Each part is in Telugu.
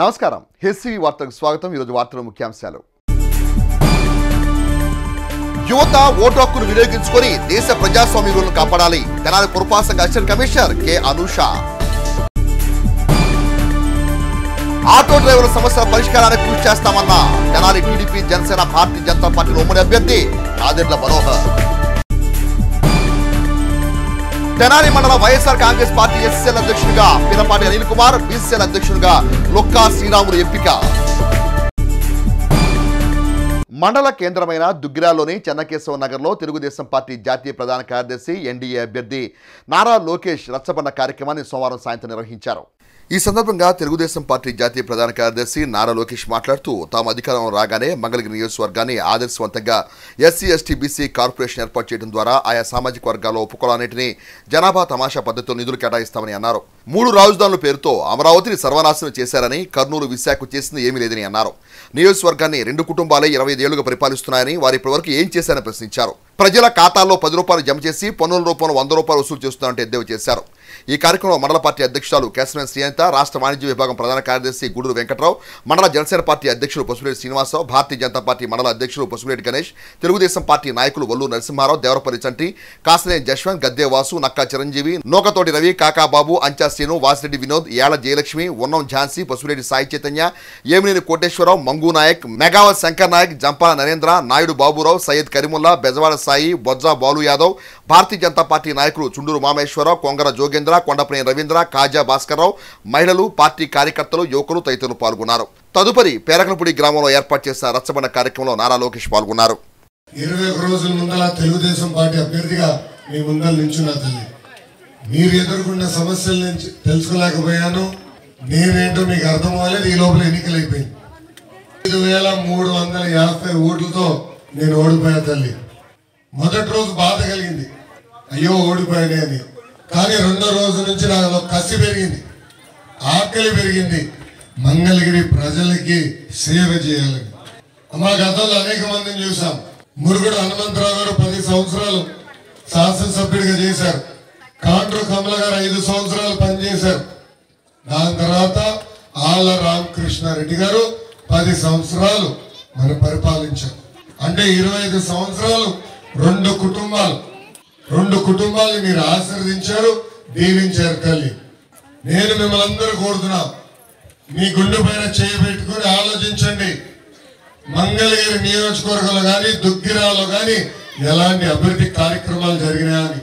నమస్కారం హెచ్సివి వార్తలకు స్వాగతం ఈరోజు వార్తల ముఖ్యాంశాలు యువత ఓటు హక్కును వినియోగించుకొని దేశ ప్రజాస్వామ్య విలువలను కాపాడాలి తెనాలి పురపాలక సంఘ assistant commissioner K Anusha auto డ్రైవర్ల సమస్యల పరిష్కారానికి కృషి చేస్తామన్న తెనాలి టీడీపీ జనసేన భారతీయ జనతా పార్టీ ఉమ్మడి అభ్యర్థి నాదెండ్ల మనోహర్ తెనాలి మండల వైఎస్ఆర్ కాంగ్రెస్ పార్టీ ఎస్సీఎల్ అధ్యక్షుడిగా పినపాటి అనిల్ కుమార్, బీసీఎల్ అధ్యక్షుడిగా లొక్కా శ్రీరాములు ఎంపిక. మండల కేంద్రమైన దుగ్గిరాల్లోని చెన్నకేశవ నగర్లో తెలుగుదేశం పార్టీ జాతీయ ప్రధాన కార్యదర్శి ఎన్డీఏ అభ్యర్థి నారా లోకేష్ రచ్చబండ కార్యక్రమాన్ని సోమవారం సాయంత్రం నిర్వహించారు. ఈ సందర్భంగా తెలుగుదేశం పార్టీ జాతీయ ప్రధాన కార్యదర్శి నారా లోకేష్ మాట్లాడుతూ తాము అధికారం రాగానే మంగళగిరి నియోజకవర్గాన్ని ఆదర్శవంతంగా ఎస్సీ ఎస్టీ బీసీ కార్పొరేషన్ ఏర్పాటు చేయడం ద్వారా ఆయా సామాజిక వర్గాల్లో ఉపకులాన్నింటినీ జనాభా తమాషా పద్ధతిలో నిధులు కేటాయిస్తామని అన్నారు. 3 రాజధానుల పేరుతో అమరావతిని సర్వనాశనం చేశారని, కర్నూలు విశాఖ చేసింది ఏమీ లేదని అన్నారు. నియోజకవర్గాన్ని 2 కుటుంబాలే 25 ఏళ్లుగా పరిపాలిస్తున్నాయని, వారి ఇప్పటివరకు ఏం చేశారని ప్రశ్నించారు. ప్రజల ఖాతాల్లో 10 రూపాయలు జమ చేసి పన్నుల రూపంలో 100 రూపాయలు వసూలు చేస్తున్నారంటే ఎద్దేవా చేశారు. ఈ కార్యక్రమంలో మండల పార్టీ అధ్యక్షురాలు కేశవన్ శ్రీనిత, రాష్ట్ర వాణిజ్య విభాగం ప్రధాన కార్యదర్శి గూడూరు వెంకట్రావు, మండల జనసేన పార్టీ అధ్యక్షులు పసుపులేటి శ్రీనివాసరావు, భారతీయ జనతా పార్టీ మండల అధ్యక్షులు పసుపులేటి గణేష్, తెలుగుదేశం పార్టీ నాయకులు వల్లు నరసింహారావు, దేవరపల్లి చంటి, కాసినేని జశ్వంత్, గద్దే వాసు, నక్కా చిరంజీవి, నోకతోటి రవి, కాకాబాబు, అంచా శ్రీను, వాసిరెడ్డి వినోద్, యాళ్ల జయలక్ష్మి, ఉన్నం ఝాన్సీ, పసుపులేటి సాయి చైతన్య, ఏమినేని కోటేశ్వరరావు, మంగు నాయక్, మెగావత్ శంకర్ నాయక్, జంపాల నరేంద్ర, నాయుడు బాబురావు, సయ్యద్ కరీముల్లా, బెజవాడ సాయి, బొజ్జా బాలు యాదవ్, భారతీయ జనతా పార్టీ నాయకులు చుండూరు మామేశ్వరరావు, కొంగర జోగేంద్ర, కొండపనేని రవీంద్ర, కాజా భాస్కర్రావు, మహిళలు, పార్టీ కార్యకర్తలు, యువకులు తదితరులు పాల్గొన్నారు. తదుపరి పేరకలపూడి గ్రామంలో ఏర్పాటు చేసిన రచ్చబండ కార్యక్రమంలో నారా లోకేష్ పాల్గొన్నారు. 21 రోజుల ముందల తెలుగుదేశం పార్టీ అభ్యర్థిగా మీ ముందర నిల్చున్నా తల్లి. మీరు ఎదుర్కొన్న సమస్యల నుంచి తెలుసుకోలేకపోయాను. నేనేంటో మీకు అర్థం అవ్వలేదు. ఈ లోపల ఎన్నికలు అయిపోయింది. 5350 ఓట్లతో నేను ఓడిపోయా తల్లి. మొదటి రోజు బాధ కలిగింది, అయ్యో ఓడిపోయానే అని. కానీ 2వ రోజు నుంచి నాలో కసి పెరిగింది, ఆకలి పెరిగింది, మంగళగిరి ప్రజలకి సేవ చేయాలని. మా గతంలో అనేక మందిని చూసాం. మురుగుడు హనుమంతరావు గారు 10 సంవత్సరాలు శాసనసభ్యుడిగా చేశారు. కాండ్రు కమల గారు 5 సంవత్సరాలు పనిచేశారు. దాని తర్వాత ఆళ్ళ రామకృష్ణారెడ్డి గారు 10 సంవత్సరాలు మనం పరిపాలించారు. అంటే 25 సంవత్సరాలు 2 కుటుంబాలు మీరు ఆశీర్వదించారు, దీవించారు తల్లి. నేను మిమ్మల్ని అందరూ కోరుతున్నా, మీ గుండె పైన చేయి పెట్టుకుని ఆలోచించండి. మంగళగిరి నియోజకవర్గంలో కానీ దుగ్గిరాలో కానీ ఎలాంటి అభివృద్ధి కార్యక్రమాలు జరిగినాయని.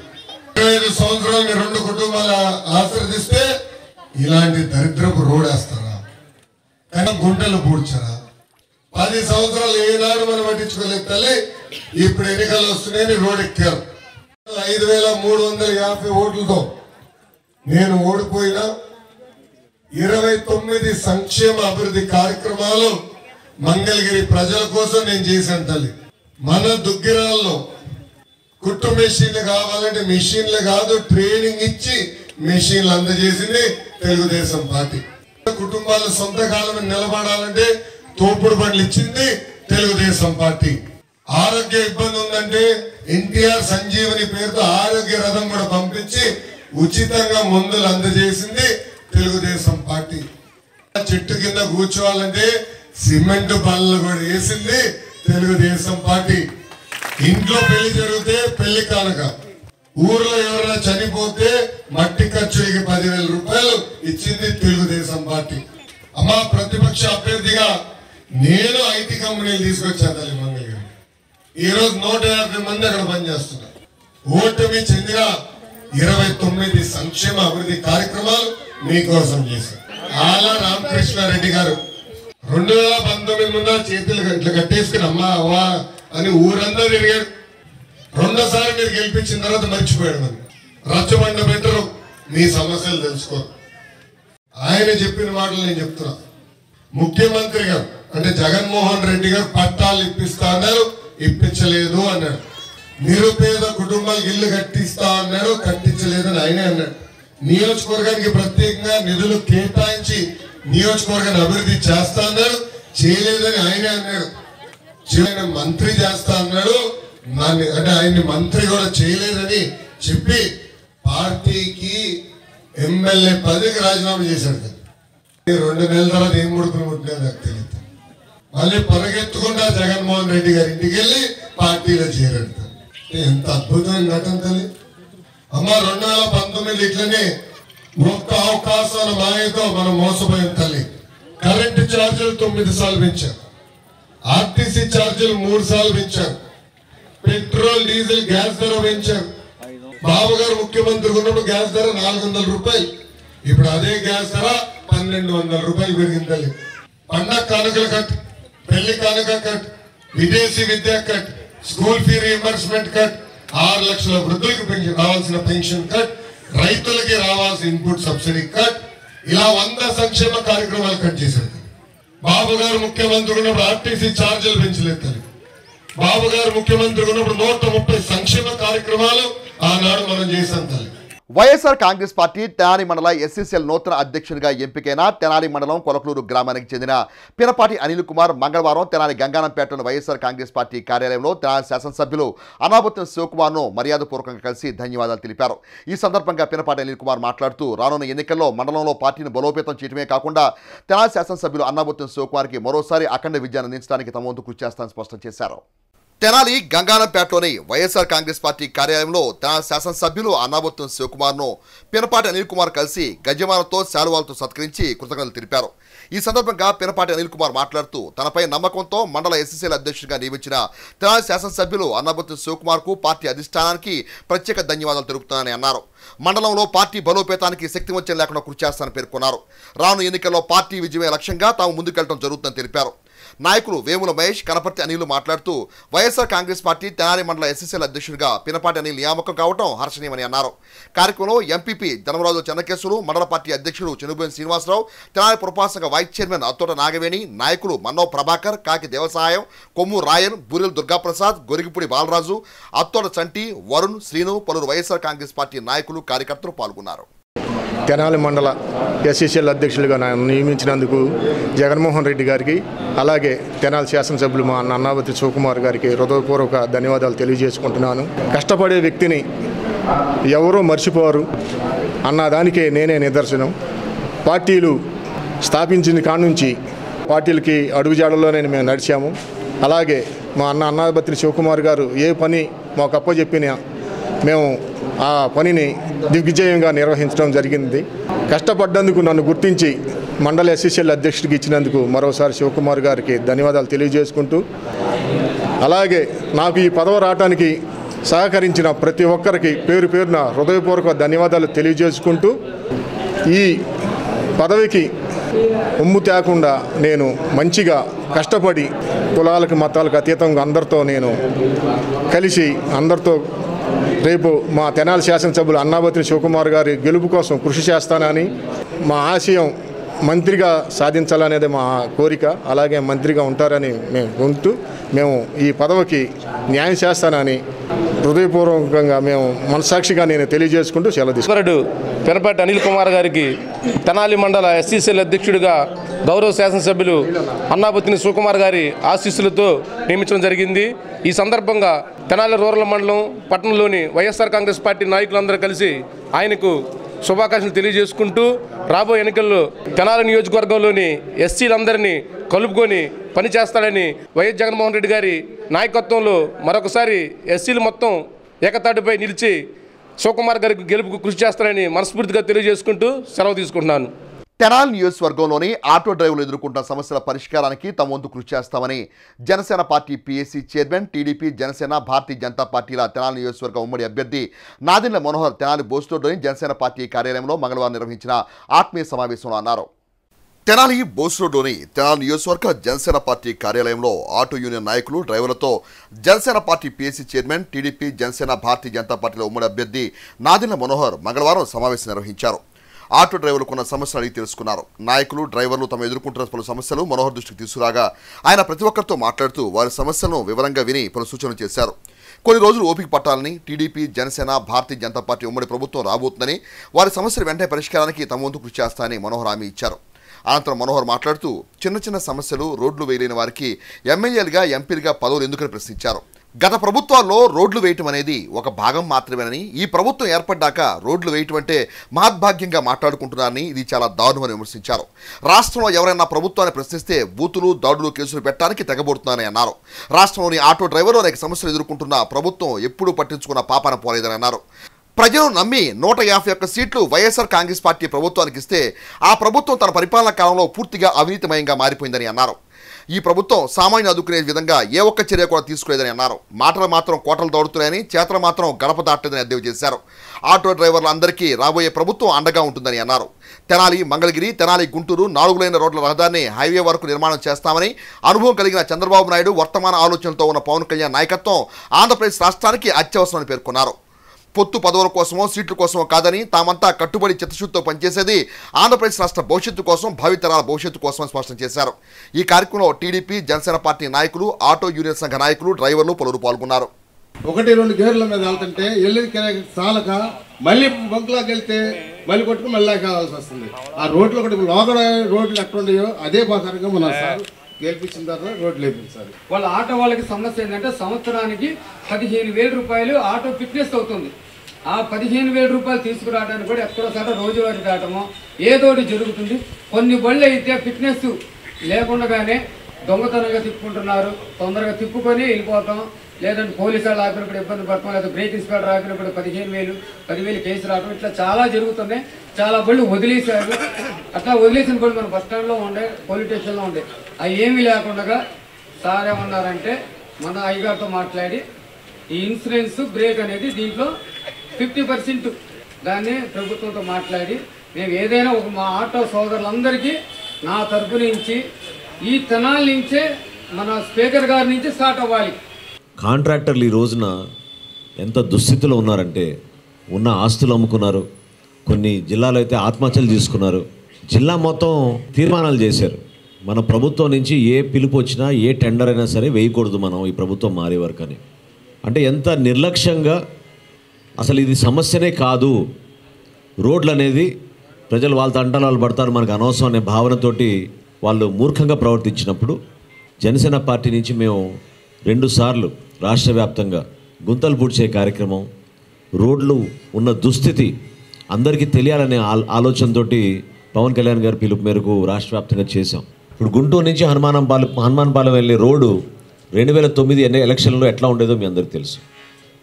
25 సంవత్సరాలు మీరు 2 కుటుంబాలు ఆశీర్వదిస్తే ఇలాంటి దరిద్రపు రోడ్ వేస్తారా? కానీ గుంటలు పూడ్చారా? 10 సంవత్సరాలు ఏనాడు మనం పట్టించుకోలేదు తల్లి. ఇప్పుడు ఎన్నికలు వస్తున్నాయని రోడ్ ఎక్కారు. 5350 ఓట్లతో నేను ఓడిపోయినా 29 సంక్షేమ అభివృద్ధి కార్యక్రమాలు మంగళగిరి ప్రజల కోసం నేను చేశాను తల్లి. మన దుగ్గిరాల్లో కుట్టు మెషిన్లు కావాలంటే మెషిన్లు కాదు, ట్రైనింగ్ ఇచ్చి మెషిన్లు అందజేసింది తెలుగుదేశం పార్టీ. కుటుంబాల సొంత కాలం నిలబడాలంటే తోపుడు బండ్లు ఇచ్చింది తెలుగుదేశం పార్టీ. ఆరోగ్య ఇబ్బంది ఉందంటే ఎన్టీఆర్ సంజీవని పేరుతో ఆరోగ్య రథం కూడా పంపించి ఉచితంగా మందులు అందజేసింది తెలుగుదేశం పార్టీ. చెట్టు కింద కూర్చోవాలంటే సిమెంట్ పనులు కూడా వేసింది తెలుగుదేశం పార్టీ. ఇంట్లో పెళ్లి జరిగితే పెళ్లి కానుక, ఊర్లో ఎవరైనా చనిపోతే మట్టి ఖర్చులకి 10,000 రూపాయలు ఇచ్చింది తెలుగుదేశం పార్టీ. అమ్మా, ప్రతిపక్ష అభ్యర్థిగా నేను ఐటీ కంపెనీలు తీసుకొచ్చాను తల్లి మంగళగిరి. ఈ రోజు 150 మంది అక్కడ పనిచేస్తున్నారు. ఓటమి చెందిన 29 సంక్షేమ అభివృద్ధి కార్యక్రమాలు మీకోసం చేశారు. ఆళ్ళ రామకృష్ణారెడ్డి గారు 2019 ముందు చేతులు ఇట్లా కట్టేసుకుని అమ్మా అవ్వా అని ఊరంతా తిరిగాడు. 2సారి మీరు గెలిపించిన తర్వాత మర్చిపోయాడు. మరి రచ్చబండ పెట్టరు, మీ సమస్యలు తెలుసుకోరు. ఆయన చెప్పిన మాటలు నేను చెప్తున్నా. ముఖ్యమంత్రి గారు అంటే జగన్మోహన్ రెడ్డి గారు పట్టాలు ఇప్పిస్తా అన్నారు, ఇప్పించలేదు అన్నాడు. నిరుపేద కుటుంబాలకు ఇల్లు కట్టిస్తా అన్నాడు, కట్టించలేదని ఆయనే అన్నాడు. నియోజకవర్గానికి ప్రత్యేకంగా నిధులు కేటాయించి నియోజకవర్గాన్ని అభివృద్ధి చేస్తా అన్నాడు, చేయలేదని ఆయనే అన్నాడు. ఆయన మంత్రి చేస్తా అన్నాడు, అంటే ఆయన్ని మంత్రి కూడా చేయలేదని చెప్పి పార్టీకి ఎమ్మెల్యే పదవికి రాజీనామా చేశాడు. 2 నెలల తర్వాత ఏం ముడుకులు ముట్టినా నాకు తెలియదు. మళ్ళీ పరిగెత్తుకుండా జగన్మోహన్ రెడ్డి గారి ఇంటికి వెళ్ళి పార్టీలో చేరెడతారు. ఎంత అద్భుతమైన నటన తల్లి. అమ్మ 2019 ఇట్లనే ఒక్క అవకాశాల మాయతో మనం మోసపోయిన తల్లి. కరెంటు ఛార్జీలు 9 సార్లు పెంచారు, ఆర్టీసీ ఛార్జీలు 3 సార్లు పెంచారు, పెట్రోల్ డీజిల్ గ్యాస్ ధర పెంచారు. బాబు గారు ముఖ్యమంత్రి ఉన్నప్పుడు గ్యాస్ ధర 400 రూపాయలు, ఇప్పుడు అదే గ్యాస్ ధర 1200 రూపాయలు పెరిగింది తల్లి. పండగ కానుకలు కట్, పెళ్లి కానుక కట్, విదేశీ విద్య cut, school fee reimbursement cut, 6 లక్షల వృద్ధులకు రావాల్సిన పెన్షన్ కట్, రైతులకి రావాల్సిన ఇన్పుట్ సబ్సిడీ కట్, ఇలా 100 సంక్షేమ కార్యక్రమాలు కట్ చేశారు. బాబు గారు ముఖ్యమంత్రి ఉన్నప్పుడు ఆర్టీసీ ఛార్జీలు పెంచలేదు. బాబు గారు ముఖ్యమంత్రి ఉన్నప్పుడు 130 సంక్షేమ కార్యక్రమాలు ఆనాడు మనం చేశాం తల్లి. వైఎస్ఆర్ కాంగ్రెస్ పార్టీ తెనాలి మండల ఎస్సీసీఎల్ నూతన అధ్యక్షుడిగా ఎంపికైన తెనాలి మండలం కొలకలూరు గ్రామానికి చెందిన పినపాటి అనిల్ కుమార్ మంగళవారం తెనాలి గంగానంపేటలోని వైఎస్ఆర్ కాంగ్రెస్ పార్టీ కార్యాలయంలో తెనాలి శాసనసభ్యులు అనాబుద్దీన్ శివకుమార్ను మర్యాదపూర్వకంగా కలిసి ధన్యవాదాలు తెలిపారు. ఈ సందర్భంగా పినపాటి అనిల్ కుమార్ మాట్లాడుతూ రానున్న ఎన్నికల్లో మండలంలో పార్టీని బలోపేతం చేయడమే కాకుండా తెనాలి శాసనసభ్యులు అనాబుద్దీన్ శివకుమార్కి మరోసారి అఖండ విజయాన్ని అందించడానికి తమ వంతు కృషి చేస్తానని స్పష్టం చేశారు. తెనాలి గంగానంపేటలోని వైఎస్ఆర్ కాంగ్రెస్ పార్టీ కార్యాలయంలో తెనాలి శాసనసభ్యులు అనాబుద్దీన్ శివకుమార్ను పినపాటి అనిల్ కుమార్ కలిసి గజమాలతో శాలువాలతో సత్కరించి కృతజ్ఞతలు తెలిపారు. ఈ సందర్భంగా పినపాటి అనిల్ కుమార్ మాట్లాడుతూ తనపై నమ్మకంతో మండల ఎస్సీసీఎల్ అధ్యక్షుడిగా నియమించిన తెనాలి శాసనసభ్యులు అనాబుద్దీన్ శివకుమార్కు పార్టీ అధిష్టానానికి ప్రత్యేక ధన్యవాదాలు తెలుపుతున్నానని అన్నారు. మండలంలో పార్టీ బలోపేతానికి శక్తివంచన లేకుండా కృషి చేస్తానని పేర్కొన్నారు. రాను ఎన్నికల్లో పార్టీ విజయమే లక్ష్యంగా తాము ముందుకెళ్లడం జరుగుతుందని తెలిపారు. నాయకులు వేముల మహేష్, కనపర్తి అనిల్ మాట్లాడుతూ వైఎస్ఆర్ కాంగ్రెస్ పార్టీ తెనాలి మండల ఎస్సీసీఎల్ అధ్యక్షుడిగా పినపాటి అనిల్ నియామకం కావడం హర్షణీయమని అన్నారు. కార్యక్రమంలో ఎంపీపీ ధర్మరాజు చెన్నకేశ్వరు, మండల పార్టీ అధ్యక్షుడు చెనుబోయిన శ్రీనివాసరావు, తెనాలి పురపాలక వైస్ చైర్మన్ అత్తోట నాగవేణి, నాయకులు మన్నవ్ ప్రభాకర్, కాకి దేవసాయం, కొమ్ము రాయన్, బూరెల్ దుర్గాప్రసాద్, గొరిగిపూడి బాలరాజు, అత్తోట చంటి, వరుణ్, శ్రీను, పలువురు వైఎస్ఆర్ కాంగ్రెస్ పార్టీ నాయకులు కార్యకర్తలు పాల్గొన్నారు. తెనాలి మండల ఎస్సీసీఎల్ అధ్యక్షులుగా నియమించినందుకు జగన్మోహన్ రెడ్డి గారికి, అలాగే తెనాలి శాసనసభ్యులు మా అన్నాబుద్దీన్ శివకుమార్ గారికి హృదయపూర్వక ధన్యవాదాలు తెలియజేసుకుంటున్నాను. కష్టపడే వ్యక్తిని ఎవరూ మర్చిపోరు అన్నదానికే నేనే నిదర్శనం. పార్టీలు స్థాపించిన కాడ నుంచి పార్టీలకి అడుగుజాడల్లోనే మేము నడిచాము. అలాగే మా అన్నాబుద్దీన్ శివకుమార్ గారు ఏ పని మాకు అప్పచెప్పినా మేము ఆ పనిని దిగ్విజయంగా నిర్వహించడం జరిగింది. కష్టపడ్డందుకు నన్ను గుర్తించి మండల ఎస్సీసీఎల్ అధ్యక్షుడికి ఇచ్చినందుకు మరోసారి శివకుమార్ గారికి ధన్యవాదాలు తెలియజేసుకుంటూ, అలాగే నాకు ఈ పదవి రావడానికి సహకరించిన ప్రతి ఒక్కరికి పేరు పేరున హృదయపూర్వక ధన్యవాదాలు తెలియజేసుకుంటూ, ఈ పదవికి ఉమ్ము తేకుండా నేను మంచిగా కష్టపడి కులాలకు మతాలకు అతీతంగా అందరితో నేను కలిసి అందరితో రేపు మా తెనాలి శాసనసభ్యులు అన్నాబుద్దీన్ శివకుమార్ గారి గెలుపు కోసం కృషి చేస్తానని, మా ఆశయం మంత్రిగా సాధించాలనేది మా కోరిక. అలాగే మంత్రిగా ఉంటారని మేము ఈ పదవికి న్యాయం చేస్తానని హృదయపూర్వకంగా మేము మనసాక్షిగా నేను తెలియజేసుకుంటూ సెలవు తీసుకున్నాను. పినపాటి అనిల్ కుమార్ గారికి తెనాలి మండల ఎస్సీసీఎల్ అధ్యక్షుడిగా గౌరవ శాసనసభ్యులు అన్నాబుద్దీన్ శివకుమార్ గారి ఆశీస్సులతో నియమించడం జరిగింది. ఈ సందర్భంగా తెనాలి రూరల్ మండలం పట్టణంలోని వైఎస్ఆర్ కాంగ్రెస్ పార్టీ నాయకులందరూ కలిసి ఆయనకు శుభాకాంక్షలు తెలియజేసుకుంటూ, రాబోయే ఎన్నికల్లో తెనాలి నియోజకవర్గంలోని ఎస్సీలందరినీ కలుపుకొని పనిచేస్తాడని వైఎస్ జగన్మోహన్ రెడ్డి గారి నాయకత్వంలో మరొకసారి ఎస్సీలు మొత్తం ఏకతాటిపై నిలిచి శివకుమార్ గారికి గెలుపుకు కృషి చేస్తారని మనస్ఫూర్తిగా తెలియజేసుకుంటూ సెలవు తీసుకుంటున్నాను. తెనాలి నియోజకవర్గంలోని ఆటో డ్రైవర్లు ఎదుర్కొంటున్న సమస్యల పరిష్కారానికి తమ వంతు కృషి చేస్తామని Janasena party PAC chairman, TDP, Janasena, Bharatiya Janata పార్టీల తెనాలి నియోజకవర్గ ఉమ్మడి అభ్యర్థి నాదెండ్ల మనోహర్ తెనాలి బోస్రోడ్లోని జనసేన పార్టీ కార్యాలయంలో మంగళవారం నిర్వహించిన ఆత్మీయ సమావేశంలో అన్నారు. తెనాలి బోస్రోడ్లోని తెనాలి నియోజకవర్గ జనసేన పార్టీ కార్యాలయంలో ఆటో యూనియన్ నాయకులు, డ్రైవర్లతో Janasena party PAC chairman, TDP, Janasena, Bharatiya Janata పార్టీల ఉమ్మడి అభ్యర్థి నాదెండ్ల మనోహర్ మంగళవారం సమావేశం నిర్వహించారు. ఆటో డ్రైవర్లకు ఉన్న సమస్యలు అడిగి తెలుసుకున్నారు. నాయకులు, డ్రైవర్లు తమ ఎదుర్కొంటున్న పలు సమస్యలు మనోహర్ దృష్టికి తీసుకురాగా ఆయన ప్రతి ఒక్కరితో మాట్లాడుతూ వారి సమస్యలను వివరంగా విని పలు సూచనలు చేశారు. కొన్ని రోజులు ఓపిక పట్టాలని, టీడీపీ, జనసేన, భారతీయ జనతా పార్టీ ఉమ్మడి ప్రభుత్వం రాబోతుందని, వారి సమస్యలు వెంటనే పరిష్కారానికి తమ వంతు కృషి చేస్తానని మనోహర్ హామీ ఇచ్చారు. అనంతరం మనోహర్ మాట్లాడుతూ చిన్న చిన్న సమస్యలు, రోడ్లు వేయలేని వారికి ఎమ్మెల్యేలుగా, ఎంపీలుగా పదవులు ఎందుకని ప్రశ్నించారు. గత ప్రభుత్వాల్లో రోడ్లు వేయటం అనేది ఒక భాగం మాత్రమేనని, ఈ ప్రభుత్వం ఏర్పడ్డాక రోడ్లు వేయటం అంటే మహద్భాగ్యంగా మాట్లాడుకుంటున్నారని, ఇది చాలా దారుణమని విమర్శించారు. రాష్ట్రంలో ఎవరైనా ప్రభుత్వాన్ని ప్రశ్నిస్తే బూతులు, దాడులు, కేసులు పెట్టడానికి తెగబడుతున్నారని అన్నారు. రాష్ట్రంలోని ఆటో డ్రైవర్లు అనేక సమస్యలు ఎదుర్కొంటున్న ప్రభుత్వం ఎప్పుడూ పట్టించుకున్న పాపాన పోలేదని అన్నారు. ప్రజలు నమ్మి 151 సీట్లు వైఎస్ఆర్ కాంగ్రెస్ పార్టీ ప్రభుత్వానికి ఇస్తే ఆ ప్రభుత్వం తన పరిపాలనా కాలంలో పూర్తిగా అవినీతిమయంగా మారిపోయిందని అన్నారు. ఈ ప్రభుత్వం సామాన్యులు ఆదుకునే విధంగా ఏ ఒక్క చర్య కూడా తీసుకోలేదని అన్నారు. మాటలు మాత్రం కోటలు దౌడుతున్నాయని, చేతలు మాత్రం గడప దాటలేదని ఎద్దేవా చేశారు. ఆటో డ్రైవర్లు అందరికీ రాబోయే ప్రభుత్వం అండగా ఉంటుందని అన్నారు. తెనాలి, మంగళగిరి, తెనాలి, గుంటూరు 4 లేన్ల రోడ్ల రహదారిని హైవే వరకు నిర్మాణం చేస్తామని, అనుభవం కలిగిన చంద్రబాబు నాయుడు, వర్తమాన ఆలోచనలతో ఉన్న పవన్ కళ్యాణ్ నాయకత్వం ఆంధ్రప్రదేశ్ రాష్ట్రానికి అత్యవసరమని పేర్కొన్నారు. పొత్తు పదవుల కోసమో సీట్ల కోసమో కాదని, తామంతా కట్టుబడి చిత్తశుద్ధితో పనిచేసేది ఆంధ్రప్రదేశ్ రాష్ట్ర భవిష్యత్తు కోసం, భావితరాల భవిష్యత్తు కోసం స్పష్టం చేశారు. ఈ కార్యక్రమంలో టీడీపీ, జనసేన పార్టీ నాయకులు, ఆటో యూనియన్ సంఘ నాయకులు, డ్రైవర్లు పలువురు పాల్గొన్నారు. 1-2 గేర్ల మీద వెళ్తుంటే వెళ్ళేది చాలక మళ్ళీ బంకులోకి వెళ్తే మళ్ళీ కొట్టుకుని మళ్ళీ కావాల్సి వస్తుంది. ఆ రోడ్లు ఒకటి లోగడ రోడ్లు ఎక్కడ ఉన్నాయో అదే ప్రకారంగా మన సార్ గెలిపించిన తర్వాత రోడ్లు వేయించారు. వాళ్ళ ఆటో వాళ్ళకి సమస్య ఏంటంటే సంవత్సరానికి 15,000 రూపాయలు ఆటో ఫిట్నెస్ అవుతుంది. ఆ 15,000 రూపాయలు తీసుకురావడానికి కూడా ఎక్కడోసారి రోజువారీ రావటమో ఏదోటి జరుగుతుంది. కొన్ని బళ్ళు అయితే ఫిట్నెస్ లేకుండానే దొంగతనంగా తిప్పుకుంటున్నారు. తొందరగా తిప్పుకొని వెళ్ళిపోతాం, లేదంటే పోలీసు వాళ్ళు ఆపినప్పుడు ఇబ్బంది పడతాం, లేదా బ్రేక్ ఇన్స్పెక్టర్ ఆపినప్పుడు 15,000, 10,000 కేసు రావడం, ఇట్లా చాలా జరుగుతున్నాయి. చాలా బళ్ళు వదిలేశారు. అట్లా వదిలేసిన బళ్ళు మన బస్ స్టాండ్లో ఉండే, పోలీస్ స్టేషన్లో ఉండే, అవి ఏమీ లేకుండా సార్ ఏమన్నారంటే మన అయ్యగారితో మాట్లాడి ఈ ఇన్సూరెన్స్ బ్రేక్ అనేది దీంట్లో 50% దాన్ని ప్రభుత్వంతో మాట్లాడి మేము ఏదైనా ఒక మా ఆటో సోదరులందరికీ నా తరపు నుంచి ఈ తెనాలి నుంచే మన స్పీకర్ గారి నుంచి స్టార్ట్ అవ్వాలి. కాంట్రాక్టర్లు ఈ రోజున ఎంత దుస్థితిలో ఉన్నారంటే, ఉన్న ఆస్తులు అమ్ముకున్నారు, కొన్ని జిల్లాలో అయితే ఆత్మహత్యలు తీసుకున్నారు. జిల్లా మొత్తం తీర్మానాలు చేశారు. మన ప్రభుత్వం నుంచి ఏ పిలుపు వచ్చినా, ఏ టెండర్ అయినా సరే వేయకూడదు మనం ఈ ప్రభుత్వం మారే వరకు అని. అంటే ఎంత నిర్లక్ష్యంగా, అసలు ఇది సమస్యనే కాదు, రోడ్లు అనేది ప్రజలు వాళ్ళ తంటాలు వాళ్ళు పడతారు, మనకు అనవసరం అనే భావనతోటి వాళ్ళు మూర్ఖంగా ప్రవర్తించినప్పుడు జనసేన పార్టీ నుంచి మేము 2 సార్లు రాష్ట్ర వ్యాప్తంగా గుంతలు పూడ్చే కార్యక్రమం, రోడ్లు ఉన్న దుస్థితి అందరికీ తెలియాలనే ఆలోచనతో పవన్ కళ్యాణ్ గారి పిలుపు మేరకు రాష్ట్ర వ్యాప్తంగా చేశాం. ఇప్పుడు గుంటూరు నుంచి హనుమాన్పాలెం వెళ్ళే రోడ్డు 2009 ఎలక్షన్లో ఎట్లా ఉండేదో మీ అందరికీ తెలుసు.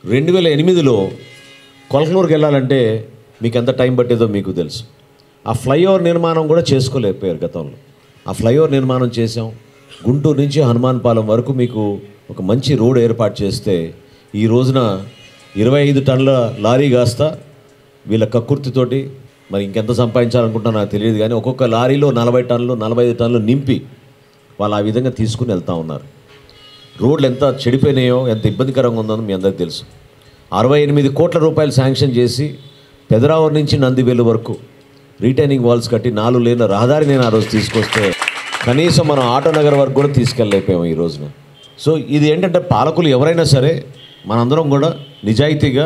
2008లో కొలకనూరుకి వెళ్ళాలంటే మీకు ఎంత టైం పట్టేదో మీకు తెలుసు. ఆ ఫ్లైఓవర్ నిర్మాణం కూడా చేసుకోలేకపోయారు గతంలో. ఆ ఫ్లైఓవర్ నిర్మాణం చేసాం. గుంటూరు నుంచి హనుమాన్పాలెం వరకు మీకు ఒక మంచి రోడ్ ఏర్పాటు చేస్తే ఈ రోజున 25 టన్నుల లారీ కాస్తా వీళ్ళ కక్కుర్తితోటి మరి ఇంకెంత సంపాదించాలనుకుంటున్నా నాకు తెలియదు, కానీ ఒక్కొక్క లారీలో 40 టన్నులు 45 టన్నులు నింపి వాళ్ళు ఆ విధంగా తీసుకుని వెళ్తూ ఉన్నారు. రోడ్లు ఎంత చెడిపోయినాయో, ఎంత ఇబ్బందికరంగా ఉందో మీ అందరికీ తెలుసు. 68 కోట్ల రూపాయలు శాంక్షన్ చేసి పెదరావూరు నుంచి నందివేలు వరకు రీటైనింగ్ వాల్స్ కట్టి 4 లేన్ల రహదారి నేను ఆ రోజు తీసుకొస్తే కనీసం మనం ఆటో నగర్ వరకు కూడా తీసుకెళ్ళలేకపోయాం ఈ రోజున. సో ఇది ఏంటంటే పాలకులు ఎవరైనా సరే మనందరం కూడా నిజాయితీగా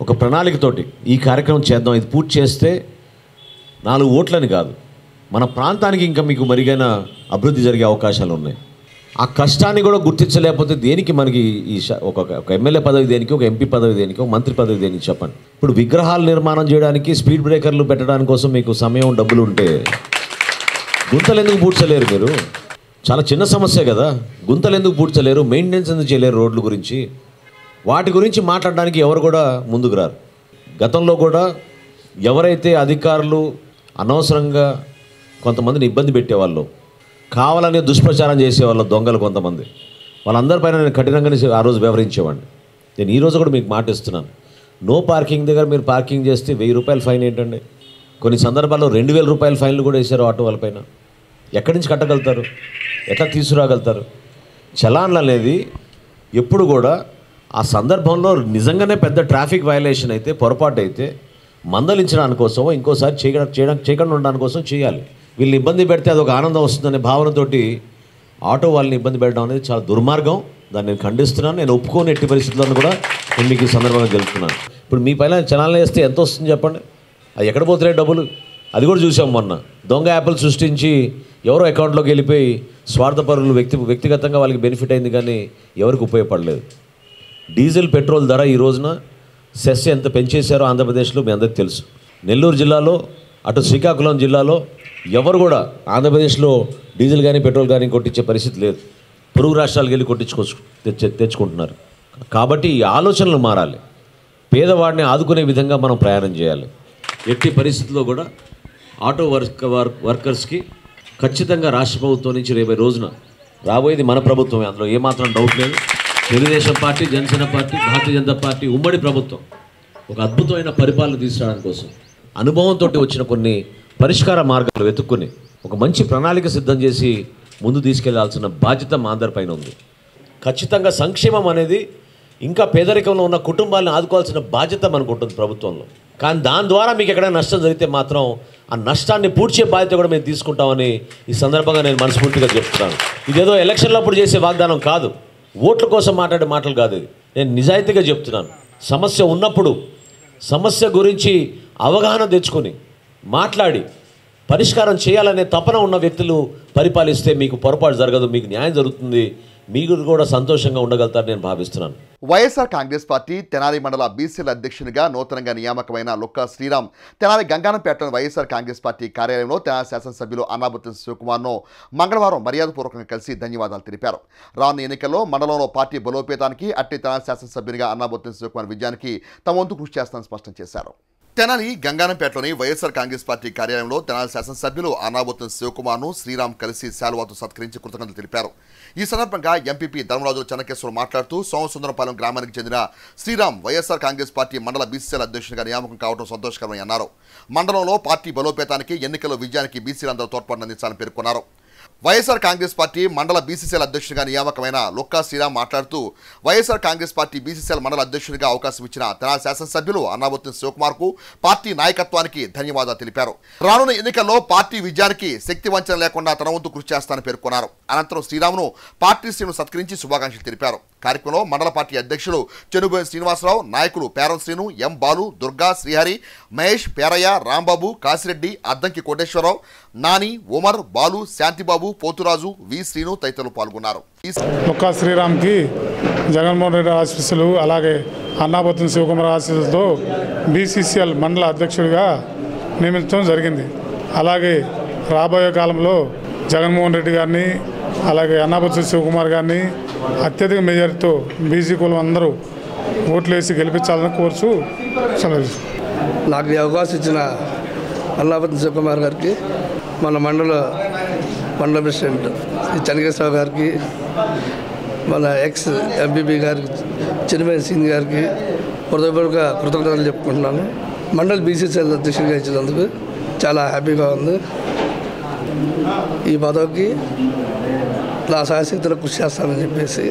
ఒక ప్రణాళికతోటి ఈ కార్యక్రమం చేద్దాం. ఇది పూర్తి చేస్తే 4 ఓట్లని కాదు, మన ప్రాంతానికి ఇంకా మీకు మెరుగైన అభివృద్ధి జరిగే అవకాశాలు ఉన్నాయి. ఆ కష్టాన్ని కూడా గుర్తించలేకపోతే దేనికి మనకి ఈ ఒక ఎమ్మెల్యే పదవి దేనికి, ఒక ఎంపీ పదవి దేనికి, ఒక మంత్రి పదవి దేనికి చెప్పండి. ఇప్పుడు విగ్రహాలు నిర్మాణం చేయడానికి, స్పీడ్ బ్రేకర్లు పెట్టడానికి కోసం మీకు సమయం, డబ్బులు ఉంటే గుంతలు ఎందుకు పూడ్చలేరు మీరు? చాలా చిన్న సమస్య కదా. గుంతలు ఎందుకు పూడ్చలేరు? మెయింటెనెన్స్ ఎందుకు చేయలేరు? రోడ్ల గురించి వాటి గురించి మాట్లాడడానికి ఎవరు కూడా ముందుకు రారు. గతంలో కూడా ఎవరైతే అధికారులు అనవసరంగా కొంతమందిని ఇబ్బంది పెట్టేవాళ్ళు, కావాలనే దుష్ప్రచారం చేసేవాళ్ళు, దొంగలు కొంతమంది, వాళ్ళందరిపైన నేను కఠినంగానే ఆ రోజు వ్యవహరించేవాడిని. నేను ఈరోజు కూడా మీకు మాట ఇస్తున్నాను. నో పార్కింగ్ దగ్గర మీరు పార్కింగ్ చేస్తే 1000 రూపాయల ఫైన్ ఏంటండి? కొన్ని సందర్భాల్లో 2000 రూపాయల ఫైన్లు కూడా వేశారు ఆటో వాళ్ళపైన. ఎక్కడి నుంచి కట్టగలుగుతారు? ఎట్లా తీసుకురాగలుగుతారు? చలాన్లు అనేది ఎప్పుడు కూడా ఆ సందర్భంలో నిజంగానే పెద్ద ట్రాఫిక్ వయలేషన్ అయితే, పొరపాటు అయితే మందలించడానికి కోసమో ఇంకోసారి చేయకుండా ఉండడానికి కోసం చేయాలి. వీళ్ళని ఇబ్బంది పెడితే అదొక ఆనందం వస్తుందనే భావనతోటి ఆటో వాళ్ళని ఇబ్బంది పెట్టడం అనేది చాలా దుర్మార్గం. దాన్ని నేను ఖండిస్తున్నాను. నేను ఒప్పుకోని ఎట్టి పరిస్థితులను కూడా నేను మీకు ఈ సందర్భంగా తెలుపుతున్నాను. ఇప్పుడు మీ పైన చలాన్లు వేస్తే ఎంత వస్తుంది చెప్పండి? అది ఎక్కడ పోతున్నాయి డబ్బులు? అది కూడా చూసాం మొన్న. దొంగ యాప్లు సృష్టించి ఎవరో అకౌంట్లోకి వెళ్ళిపోయి స్వార్థపరులు వ్యక్తిగతంగా వాళ్ళకి బెనిఫిట్ అయింది, కానీ ఎవరికి ఉపయోగపడలేదు. డీజిల్ పెట్రోల్ ధర ఈ రోజున సెస్ ఎంత పెంచేశారో ఆంధ్రప్రదేశ్లో మీ అందరికీ తెలుసు. నెల్లూరు జిల్లాలో అటు శ్రీకాకుళం జిల్లాలో ఎవరు కూడా ఆంధ్రప్రదేశ్లో డీజిల్ కానీ పెట్రోల్ కానీ కొట్టించే పరిస్థితి లేదు. పొరుగు రాష్ట్రాలకు వెళ్ళి తెచ్చుకుంటున్నారు. కాబట్టి ఈ ఆలోచనలు మారాలి. పేదవాడిని ఆదుకునే విధంగా మనం ప్రయాణం చేయాలి. ఎట్టి పరిస్థితుల్లో కూడా ఆటో వర్కర్స్కి ఖచ్చితంగా రాష్ట్ర ప్రభుత్వం నుంచి రేపటి రోజున రాబోయేది మన ప్రభుత్వమే, అందులో ఏమాత్రం డౌట్ లేదు. Telugu Desam party, Janasena party, Bharatiya Janata party ఉమ్మడి ప్రభుత్వం ఒక అద్భుతమైన పరిపాలన తీసుకురావడం కోసం అనుభవంతో వచ్చిన కొన్ని పరిష్కార మార్గాలు వెతుక్కుని ఒక మంచి ప్రణాళిక సిద్ధం చేసి ముందు తీసుకెళ్లాల్సిన బాధ్యత మా అందరిపైన ఉంది. ఖచ్చితంగా సంక్షేమం అనేది ఇంకా పేదరికంలో ఉన్న కుటుంబాలను ఆదుకోవాల్సిన బాధ్యత మనకు ఉంటుంది ప్రభుత్వంలో. కానీ దాని ద్వారా మీకు ఎక్కడైనా నష్టం జరిగితే మాత్రం ఆ నష్టాన్ని పూడ్చే బాధ్యత కూడా మేము తీసుకుంటామని ఈ సందర్భంగా నేను మనస్ఫూర్తిగా చెప్తున్నాను. ఇదేదో ఎలక్షన్లప్పుడు చేసే వాగ్దానం కాదు, ఓట్ల కోసం మాట్లాడే మాటలు కాదు. ఇది నేను నిజాయితీగా చెప్తున్నాను. సమస్య ఉన్నప్పుడు సమస్య గురించి అవగాహన తెచ్చుకొని మాట్లాడి పరిష్కారం చేయాలనే తపన ఉన్న వ్యక్తులు పరిపాలిస్తే మీకు పొరపాటు జరగదు, మీకు న్యాయం జరుగుతుంది, మీరు కూడా సంతోషంగా ఉండగలుగుతారని నేను భావిస్తున్నాను. వైఎస్ఆర్ కాంగ్రెస్ పార్టీ తెనాలి మండల బీసీల అధ్యక్షునిగా నూతనంగా నియామకమైన లుక్కా శ్రీరామ్ తెనాలి గంగానంపేటలోని వైఎస్ఆర్ కాంగ్రెస్ పార్టీ కార్యాలయంలో తెనాలి శాసనసభ్యులు అన్నాబత్తుని శివకుమార్ను మంగళవారం మర్యాదపూర్వకంగా కలిసి ధన్యవాదాలు తెలిపారు. రానున్న ఎన్నికల్లో మండలంలో పార్టీ బలోపేతానికి అట్టి తెనాలి శాసనసభ్యునిగా అన్నాబత్తుని శివకుమార్ విజయానికి తమ వంతు కృషి చేస్తానని స్పష్టం చేశారు. తెనాలి గంగానంపేటలోని వైఎస్ఆర్ కాంగ్రెస్ పార్టీ కార్యాలయంలో తెనాలి శాసనసభ్యులు అన్నాబత్తుని శివకుమార్ను శ్రీరామ్ కలిసి శాలువాతో సత్కరించి కృతజ్ఞతలు తెలిపారు. ఈ సందర్భంగా ఎంపీపీ ధర్మరాజు చెన్నకేశ్వరరావు మాట్లాడుతూ సోమసుందరపాలెం గ్రామానికి చెందిన శ్రీరామ్ వైఎస్ఆర్ కాంగ్రెస్ పార్టీ మండల బీసీల అధ్యక్షునిగా నియామకం కావడం సంతోషకరమని అన్నారు. మండలంలో పార్టీ బలోపేతానికి ఎన్నికల్లో విజయానికి బీసీలందరూ తోడ్పాటును అందించాలని పేర్కొన్నారు. వైఎస్ఆర్ కాంగ్రెస్ పార్టీ మండల బీసీసీఎల్ అధ్యక్షుడిగా నియామకమైన లుక్కా శ్రీరామ్ మాట్లాడుతూ వైఎస్ఆర్ కాంగ్రెస్ పార్టీ బీసీసీఎల్ మండల అధ్యక్షుడిగా అవకాశం ఇచ్చిన తెనాలి శాసనసభ్యులు అన్నాబత్తుని శివకుమార్కు పార్టీ నాయకత్వానికి ధన్యవాదాలు తెలిపారు. రానున్న ఎన్నికల్లో పార్టీ విజయానికి శక్తి వంచన లేకుండా తన వంతు కృషి చేస్తానని పేర్కొన్నారు. అనంతరం శ్రీరామ్ను పార్టీ శ్రేణులు సత్కరించి శుభాకాంక్షలు తెలిపారు. కార్యక్రమంలో మండల పార్టీ అధ్యక్షులు చెనుబోయిన శ్రీనివాసరావు, నాయకులు పేరం శ్రీను, ఎం బాలు, దుర్గా, శ్రీహరి, మహేష్, పేరయ్య, రాంబాబు, కాశిరెడ్డి, అద్దంకి కోటేశ్వరరావు, నాని, ఉమర్, బాలు, శాంతిబాబు, పోతురాజు, వి శ్రీను తదితరులు పాల్గొన్నారు. లుక్కా శ్రీరామ్కి జగన్మోహన్ రెడ్డి ఆశీస్సులు, అలాగే అన్నాబత్తుని శివకుమార్ ఆశీస్సులతో బీసీసీఎల్ మండల అధ్యక్షుడిగా నియమించడం జరిగింది. అలాగే రాబోయే కాలంలో జగన్మోహన్ రెడ్డి గారిని, అలాగే అన్నాబత్తుని శివకుమార్ గారిని అత్యధిక మెజారిటీతో బీసీ కులం అందరూ ఓట్లు వేసి గెలిపించాలని కోరుచు సెలవు. నాకు ఈ అవకాశం ఇచ్చిన అన్నాబత్తుని శివకుమార్ గారికి, మన మండల ప్రెసిడెంట్ చెన్నకేశ్వరరావు గారికి, మన ఎక్స్ ఎంపీపీ గారికి, చిన్నమేని సింగ్ గారికి హృదయపూర్వక కృతజ్ఞతలు చెప్పుకుంటున్నాను. మండల బీసీసీఎల్ అధ్యక్షుడిగా ఇచ్చినందుకు చాలా హ్యాపీగా ఉంది. ఈ పదవికి నా శాశక్తులకు కృషి చేస్తానని చెప్పేసి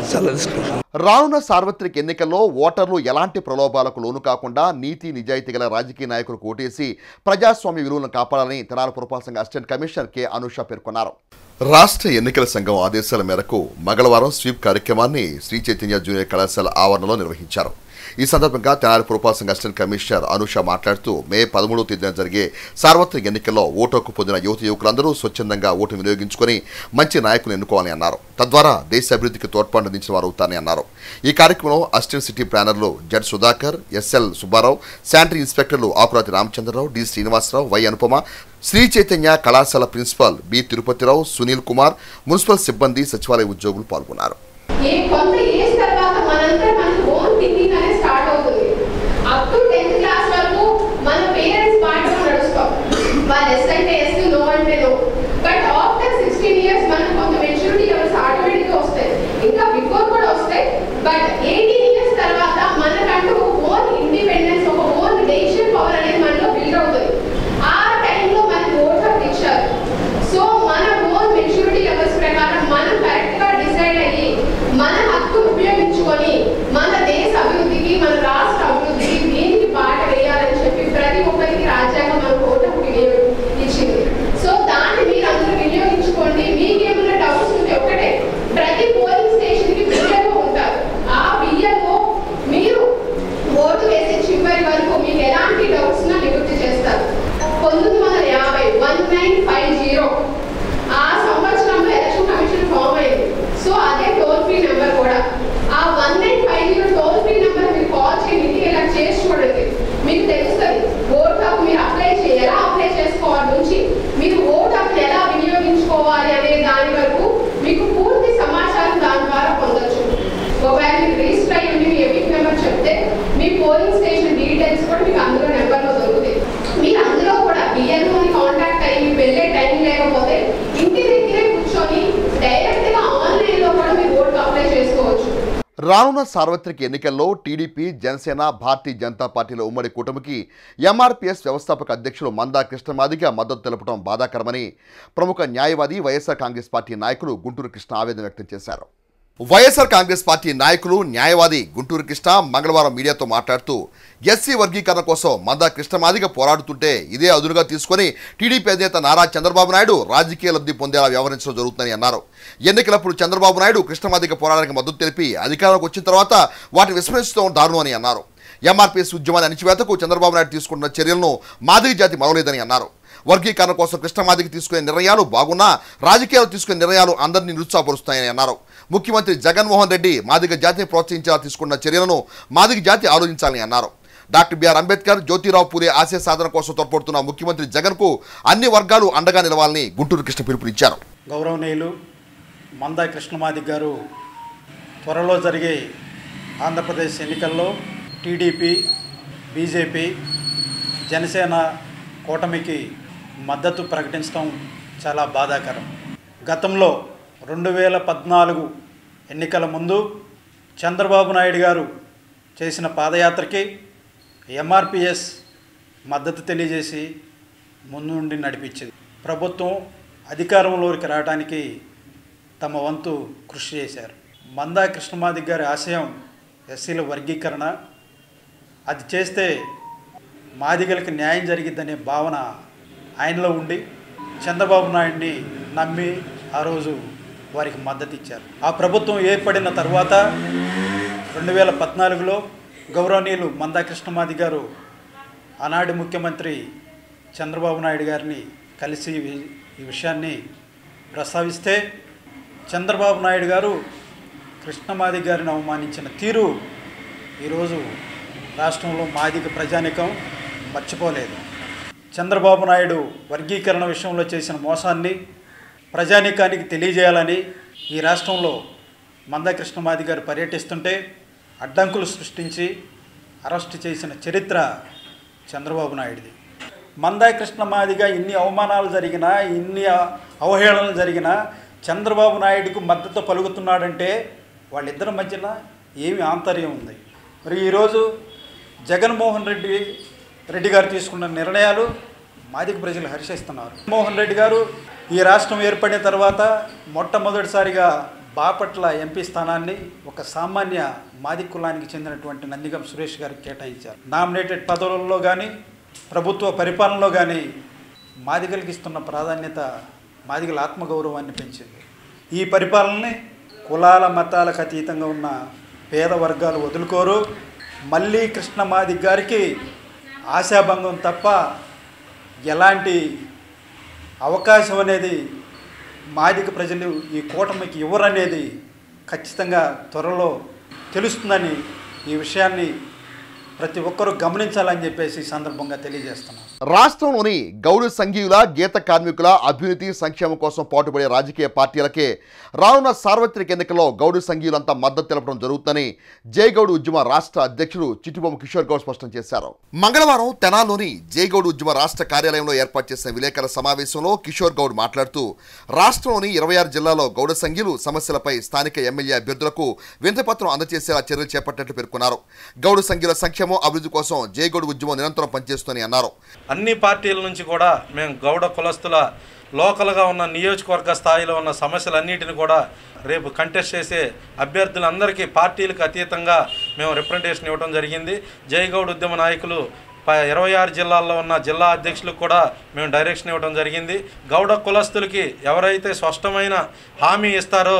సెలవు తీసుకుంటాను. రానున్న సార్వత్రిక ఎన్నికల్లో ఓటర్లు ఎలాంటి ప్రలోభాలకు లోను కాకుండా నీతి నిజాయితీ గల రాజకీయ నాయకులకు ఓటేసి ప్రజాస్వామ్య విలువలను కాపాడాలని తెనాలి పురపాలక సంఘ అసిస్టెంట్ కమిషనర్ కె అనుష పేర్కొన్నారు. రాష్ట్ర ఎన్నికల సంఘం ఆదేశాల మేరకు మంగళవారం స్వీప్ కార్యక్రమాన్ని శ్రీ చైతన్య జూనియర్ కళాశాల ఆవరణలో నిర్వహించారు. ఈ సందర్భంగా తెనాలి పురపాలక సంఘ అసిస్టెంట్ కమిషనర్ అనుష మాట్లాడుతూ మే 13వ తేదీన జరిగే సార్వత్రిక ఎన్నికల్లో ఓటు హక్కు పొందిన యువకులందరూ స్వచ్ఛందంగా ఓటు వినియోగించుకుని మంచి నాయకులను ఎన్నుకోవాలని అన్నారు. తద్వారా దేశ అభివృద్ధికి తోడ్పాటు అందించిన వారు అవుతారని అన్నారు. ఈ కార్యక్రమంలో అసిస్టెంట్ సిటీ ప్లానర్లు Z Sudhakar, SL Subbarao, sanitary ఇన్స్పెక్టర్లు ఆకురాతి రామచంద్రరావు, డి శ్రీనివాసరావు, వై అనుపమ, శ్రీ చైతన్య కళాశాల principal B Tirupatirao, Sunil Kumar, municipal సిబ్బంది, సచివాలయ ఉద్యోగులు పాల్గొన్నారు. సో మీకు అందులో నెంబర్లో దొరుకుతాయి. మీరు అందులో కూడా బిఎన్ఓని కాంటాక్ట్ అయ్యి వెళ్ళే టైం లేకపోతే ఇంటి దగ్గరే కూర్చొని డైరెక్ట్గా ఆన్లైన్లో కూడా మీరు ఓటు అప్లై చేసుకోవచ్చు. రానున్న సార్వత్రిక ఎన్నికల్లో టీడీపీ, జనసేన, భారతీయ జనతా పార్టీల ఉమ్మడి కూటమికి ఎంఆర్పీఎస్ వ్యవస్థాపక అధ్యక్షులు మందా కృష్ణమాదిగ మద్దతు తెలపడం బాధాకరమని ప్రముఖ న్యాయవాది వైఎస్ఆర్ కాంగ్రెస్ పార్టీ నాయకులు గుంటూరు కృష్ణ ఆవేదన వ్యక్తం చేశారు. వైఎస్ఆర్ కాంగ్రెస్ పార్టీ నాయకులు న్యాయవాది గుంటూరు కృష్ణ మంగళవారం మీడియాతో మాట్లాడుతూ ఎస్సీ వర్గీకరణ కోసం మందా కృష్ణమాదిగ పోరాడుతుంటే ఇదే అదునుగా తీసుకుని టీడీపీ అధినేత నారా చంద్రబాబు నాయుడు రాజకీయ లబ్ధి పొందేలా వ్యవహరించడం జరుగుతుందని అన్నారు. ఎన్నికలప్పుడు చంద్రబాబు నాయుడు కృష్ణమాదిగ పోరాటానికి మద్దతు తెలిపి అధికారంలోకి వచ్చిన తర్వాత వాటిని విస్మరించడం దారుణం అని అన్నారు. ఎంఆర్పీఎస్ ఉద్యమాన్ని అణిచివేతకు చంద్రబాబు నాయుడు తీసుకుంటున్న చర్యలను మాదిగ జాతి మరవలేదని అన్నారు. వర్గీకరణ కోసం కృష్ణమాదిగ తీసుకునే నిర్ణయాలు బాగున్నా రాజకీయాలు తీసుకునే నిర్ణయాలు అందరినీ నిరుత్సాహపరుస్తాయని అన్నారు. ముఖ్యమంత్రి జగన్మోహన్ రెడ్డి మాదిగ జాతిని ప్రోత్సహించేలా తీసుకున్న చర్యలను మాదిగ జాతి ఆలోచించాలని అన్నారు. డాక్టర్ బిఆర్ అంబేద్కర్, జ్యోతిరావు పూలే ఆశయ సాధన కోసం తోడ్పడుతున్న ముఖ్యమంత్రి జగన్కు అన్ని వర్గాలు అండగా నిలవాలని గుంటూరు కృష్ణ పిలుపునిచ్చారు. గౌరవనీయులు మందా కృష్ణమాదిగ గారు త్వరలో జరిగే ఆంధ్రప్రదేశ్ ఎన్నికల్లో టీడీపీ, బీజేపీ, జనసేన కూటమికి మద్దతు ప్రకటించడం చాలా బాధాకరం. గతంలో 2014 ఎన్నికల ముందు చంద్రబాబు నాయుడు గారు చేసిన పాదయాత్రకి ఎంఆర్పీఎస్ మద్దతు తెలియజేసి ముందుండి నడిపించింది. ప్రభుత్వం అధికారంలోకి రావడానికి తమ వంతు కృషి చేశారు. మందా కృష్ణమాదిగ గారి ఆశయం ఎస్సీల వర్గీకరణ. అది చేస్తే మాదిగలకి న్యాయం జరిగిద్దనే భావన ఆయనలో ఉండి చంద్రబాబు నాయుడిని నమ్మి ఆ రోజు వారికి మద్దతు ఇచ్చారు. ఆ ప్రభుత్వం ఏర్పడిన తర్వాత 2014లో గౌరవనీయులు మందా కృష్ణమాదిగ గారు ఆనాటి ముఖ్యమంత్రి చంద్రబాబు నాయుడు గారిని కలిసి ఈ విషయాన్ని ప్రస్తావిస్తే చంద్రబాబు నాయుడు గారు కృష్ణమాదిగ గారిని అవమానించిన తీరు ఈరోజు రాష్ట్రంలో మాదిగ ప్రజానికం మర్చిపోలేదు. చంద్రబాబు నాయుడు వర్గీకరణ విషయంలో చేసిన మోసాన్ని ప్రజానికానికి తెలియజేయాలని ఈ రాష్ట్రంలో మందా కృష్ణమాదిగ గారు పర్యటిస్తుంటే అడ్డంకులు సృష్టించి అరెస్ట్ చేసిన చరిత్ర చంద్రబాబు నాయుడిది. మందా కృష్ణమాదిగ ఇన్ని అవమానాలు జరిగినా, ఇన్ని అవహేళనలు జరిగినా చంద్రబాబు నాయుడుకు మద్దతు పలుకుతున్నాడంటే వాళ్ళిద్దరి మధ్యన ఏమి ఆంతర్యం ఉంది? మరి ఈరోజు జగన్మోహన్ రెడ్డి గారు తీసుకున్న నిర్ణయాలు మాదిగ ప్రజలు హర్షిస్తున్నారు. జగన్మోహన్ రెడ్డి గారు ఈ రాష్ట్రం ఏర్పడిన తర్వాత మొట్టమొదటిసారిగా బాపట్ల ఎంపీ స్థానాన్ని ఒక సామాన్య మాదిగ కులానికి చెందినటువంటి నందిగం సురేష్ గారికి కేటాయించారు. నామినేటెడ్ పదవులలో కానీ ప్రభుత్వ పరిపాలనలో కానీ మాదిగలకి ఇస్తున్న ప్రాధాన్యత మాదిగల ఆత్మగౌరవాన్ని పెంచింది. ఈ పరిపాలనని కులాల మతాలకు అతీతంగా ఉన్న పేద వర్గాలు వదులుకోరు. మళ్ళీ కృష్ణమాదిగ గారికి ఆశాభంగం తప్ప ఎలాంటి అవకాశం అనేది మాదిగ ప్రజలు ఈ కూటమికి ఇవ్వరనేది ఖచ్చితంగా త్వరలో తెలుస్తుందని ఈ విషయాన్ని ప్రతి ఒక్కరూ గమనించాలని చెప్పేసి సందర్భంగా తెలియజేస్తున్నాను. రాష్ట్రంలోని గౌడ సంఘీయుల, గీత కార్మికుల అభ్యున్నతి, సంక్షేమం కోసం పాటుపడే రాజకీయ పార్టీలకే రానున్న సార్వత్రిక ఎన్నికల్లో గౌడ సంఘీయులంతా మద్దతు తెలపడం జరుగుతుందని జైగౌడ్ ఉద్యమ రాష్ట్ర అధ్యక్షుడు చిట్టిబొమ్మ కిషోర్ గౌడ్ స్పష్టం చేశారు. మంగళవారం తెనాల్లోని జైగౌడ్ ఉద్యమ రాష్ట్ర కార్యాలయంలో ఏర్పాటు చేసిన విలేకరుల సమావేశంలో కిషోర్ గౌడ్ మాట్లాడుతూ రాష్ట్రంలోని 26 జిల్లాల్లో గౌడ సంఘీయులు సమస్యలపై స్థానిక ఎమ్మెల్యే అభ్యర్థులకు వినతిపత్రం అందజేసేలా చర్యలు చేపట్టినట్లు పేర్కొన్నారు. గౌడ సంఘీయుల సంక్షేమం, అభివృద్ధి కోసం జైగౌడ్ ఉద్యమం నిరంతరం పనిచేస్తుందని అన్నారు. అన్ని పార్టీల నుంచి కూడా మేము గౌడ కులస్తుల లోకల్గా ఉన్న నియోజకవర్గ స్థాయిలో ఉన్న సమస్యలన్నిటిని కూడా రేపు కంటెస్ట్ చేసే అభ్యర్థులందరికీ పార్టీలకు అతీతంగా మేము రిప్రజెంటేషన్ ఇవ్వడం జరిగింది. జైగౌడ్ ఉద్యమ నాయకులు 26 జిల్లాల్లో ఉన్న జిల్లా అధ్యక్షులకు కూడా మేము డైరెక్షన్ ఇవ్వడం జరిగింది. గౌడ కులస్తులకి ఎవరైతే స్పష్టమైన హామీ ఇస్తారో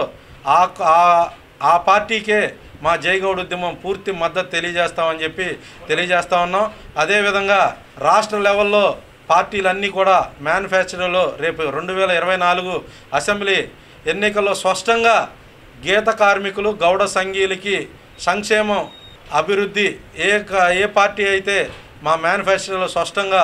ఆ పార్టీకే మా జైగౌడ్ ఉద్యమం పూర్తి మద్దతు తెలియజేస్తామని చెప్పి తెలియజేస్తా ఉన్నాం. అదేవిధంగా రాష్ట్ర లెవెల్లో పార్టీలన్నీ కూడా మేనిఫెస్టోలో రేపు 2024 అసెంబ్లీ ఎన్నికల్లో స్పష్టంగా గీత కార్మికులు, గౌడ సంఘీయులకి సంక్షేమం, అభివృద్ధి ఏ పార్టీ అయితే మా మేనిఫెస్టోలో స్పష్టంగా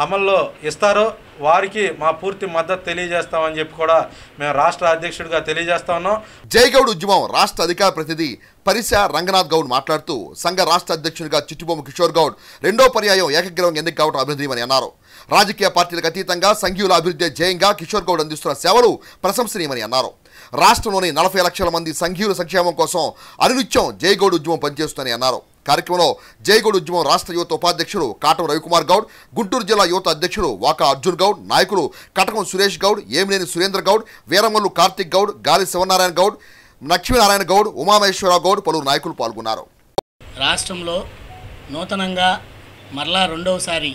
అమల్లో ఇస్తారో వారికి మా పూర్తి మద్దతు తెలియజేస్తామని చెప్పి కూడా మేము రాష్ట్ర అధ్యక్షుడిగా తెలియజేస్తా ఉన్నాం. జైగౌడ్ ఉద్యమం రాష్ట్ర అధికార ప్రతినిధి పరిస రంగనాథ్ గౌడ్ మాట్లాడుతూ సంఘ రాష్ట్ర అధ్యక్షునిగా చిట్టిబొమ్మ కిషోర్ గౌడ్ రెండో పర్యాయం ఏకగ్రీవం ఎన్నిక కావడం అభినందనీయమని అన్నారు. రాజకీయ పార్టీలకు అతీతంగా సంఘీయుల అభివృద్ధి ధ్యేయంగా కిషోర్ గౌడ్ అందిస్తున్న సేవలు ప్రశంసనీయమని అన్నారు. రాష్ట్రంలోని 40 లక్షల మంది సంఘీయుల సంక్షేమం కోసం అనునిత్యం జైగౌడ్ ఉద్యమం పనిచేస్తుందని అన్నారు. కార్యక్రమంలో జైగౌడ్ ఉద్యమం రాష్ట్ర యువత ఉపాధ్యక్షుడు కాటం రవికుమార్ గౌడ్, గుంటూరు జిల్లా యువత అధ్యక్షుడు వాకా అర్జున్ గౌడ్, నాయకులు కటకం సురేష్ గౌడ్, ఏమినేని సురేంద్ర గౌడ్, వీరమల్లు కార్తిక్ గౌడ్, గాలి శివనారాయణ గౌడ్, లక్ష్మీనారాయణ గౌడ్, ఉమామహేశ్వరరావు గౌడ్ పలువురు నాయకులు పాల్గొన్నారు. రాష్ట్రంలో నూతనంగా మరలా రెండవసారి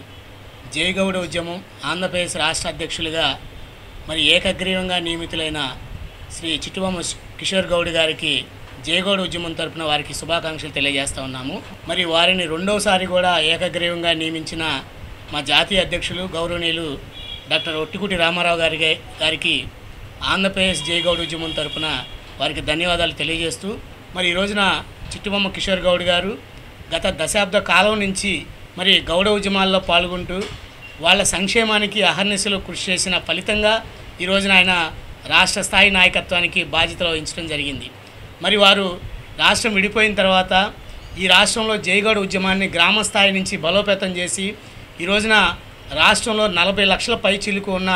జైగౌడ్ ఉద్యమం ఆంధ్రప్రదేశ్ రాష్ట్ర అధ్యక్షులుగా మరి ఏకగ్రీవంగా నియమితులైన శ్రీ చిట్టిబొమ్మ కిషోర్ గౌడ్ గారికి జైగౌడ్ ఉద్యమం తరపున వారికి శుభాకాంక్షలు తెలియజేస్తూ ఉన్నాము. మరి వారిని రెండవసారి కూడా ఏకగ్రీవంగా నియమించిన మా జాతీయ అధ్యక్షులు గౌరవనీయులు డాక్టర్ ఒట్టికుటి రామారావు గారికి ఆంధ్రప్రదేశ్ జైగౌడ్ ఉద్యమం తరపున వారికి ధన్యవాదాలు తెలియజేస్తూ మరి ఈ రోజున చిట్టిబొమ్మ కిషోర్ గౌడ్ గారు గత దశాబ్ద కాలం నుంచి మరి గౌడ ఉద్యమాల్లో పాల్గొంటూ వాళ్ళ సంక్షేమానికి అహర్నిశలు కృషి చేసిన ఫలితంగా ఈ రోజున ఆయన రాష్ట్ర స్థాయి నాయకత్వానికి బాధ్యతలు వహించడం జరిగింది. మరి వారు రాష్ట్రం విడిపోయిన తర్వాత ఈ రాష్ట్రంలో జైగౌడ్ ఉద్యమాన్ని గ్రామ స్థాయి నుంచి బలోపేతం చేసి ఈ రోజున రాష్ట్రంలో 40 లక్షల పై చిలుకు ఉన్న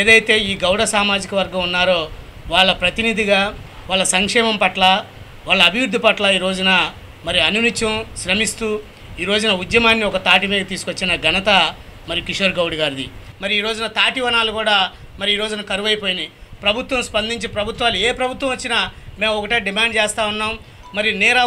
ఏదైతే ఈ గౌడ సామాజిక వర్గం ఉన్నారో వాళ్ళ ప్రతినిధిగా వాళ్ళ సంక్షేమం పట్ల వాళ్ళ అభివృద్ధి పట్ల ఈ రోజున మరి అనునిత్యం శ్రమిస్తూ ఈ రోజున ఉద్యమాన్ని ఒక తాటి మీద తీసుకొచ్చిన ఘనత మరి కిషోర్ గౌడ్ గారిది. మరి ఈ రోజున తాటి వనాలు కూడా మరి ఈ రోజున కరువైపోయినాయి. ప్రభుత్వం స్పందించి ప్రభుత్వాలు ఏ ప్రభుత్వం వచ్చినా మేము ఒకటే డిమాండ్ చేస్తూ ఉన్నాం. మరి నేరా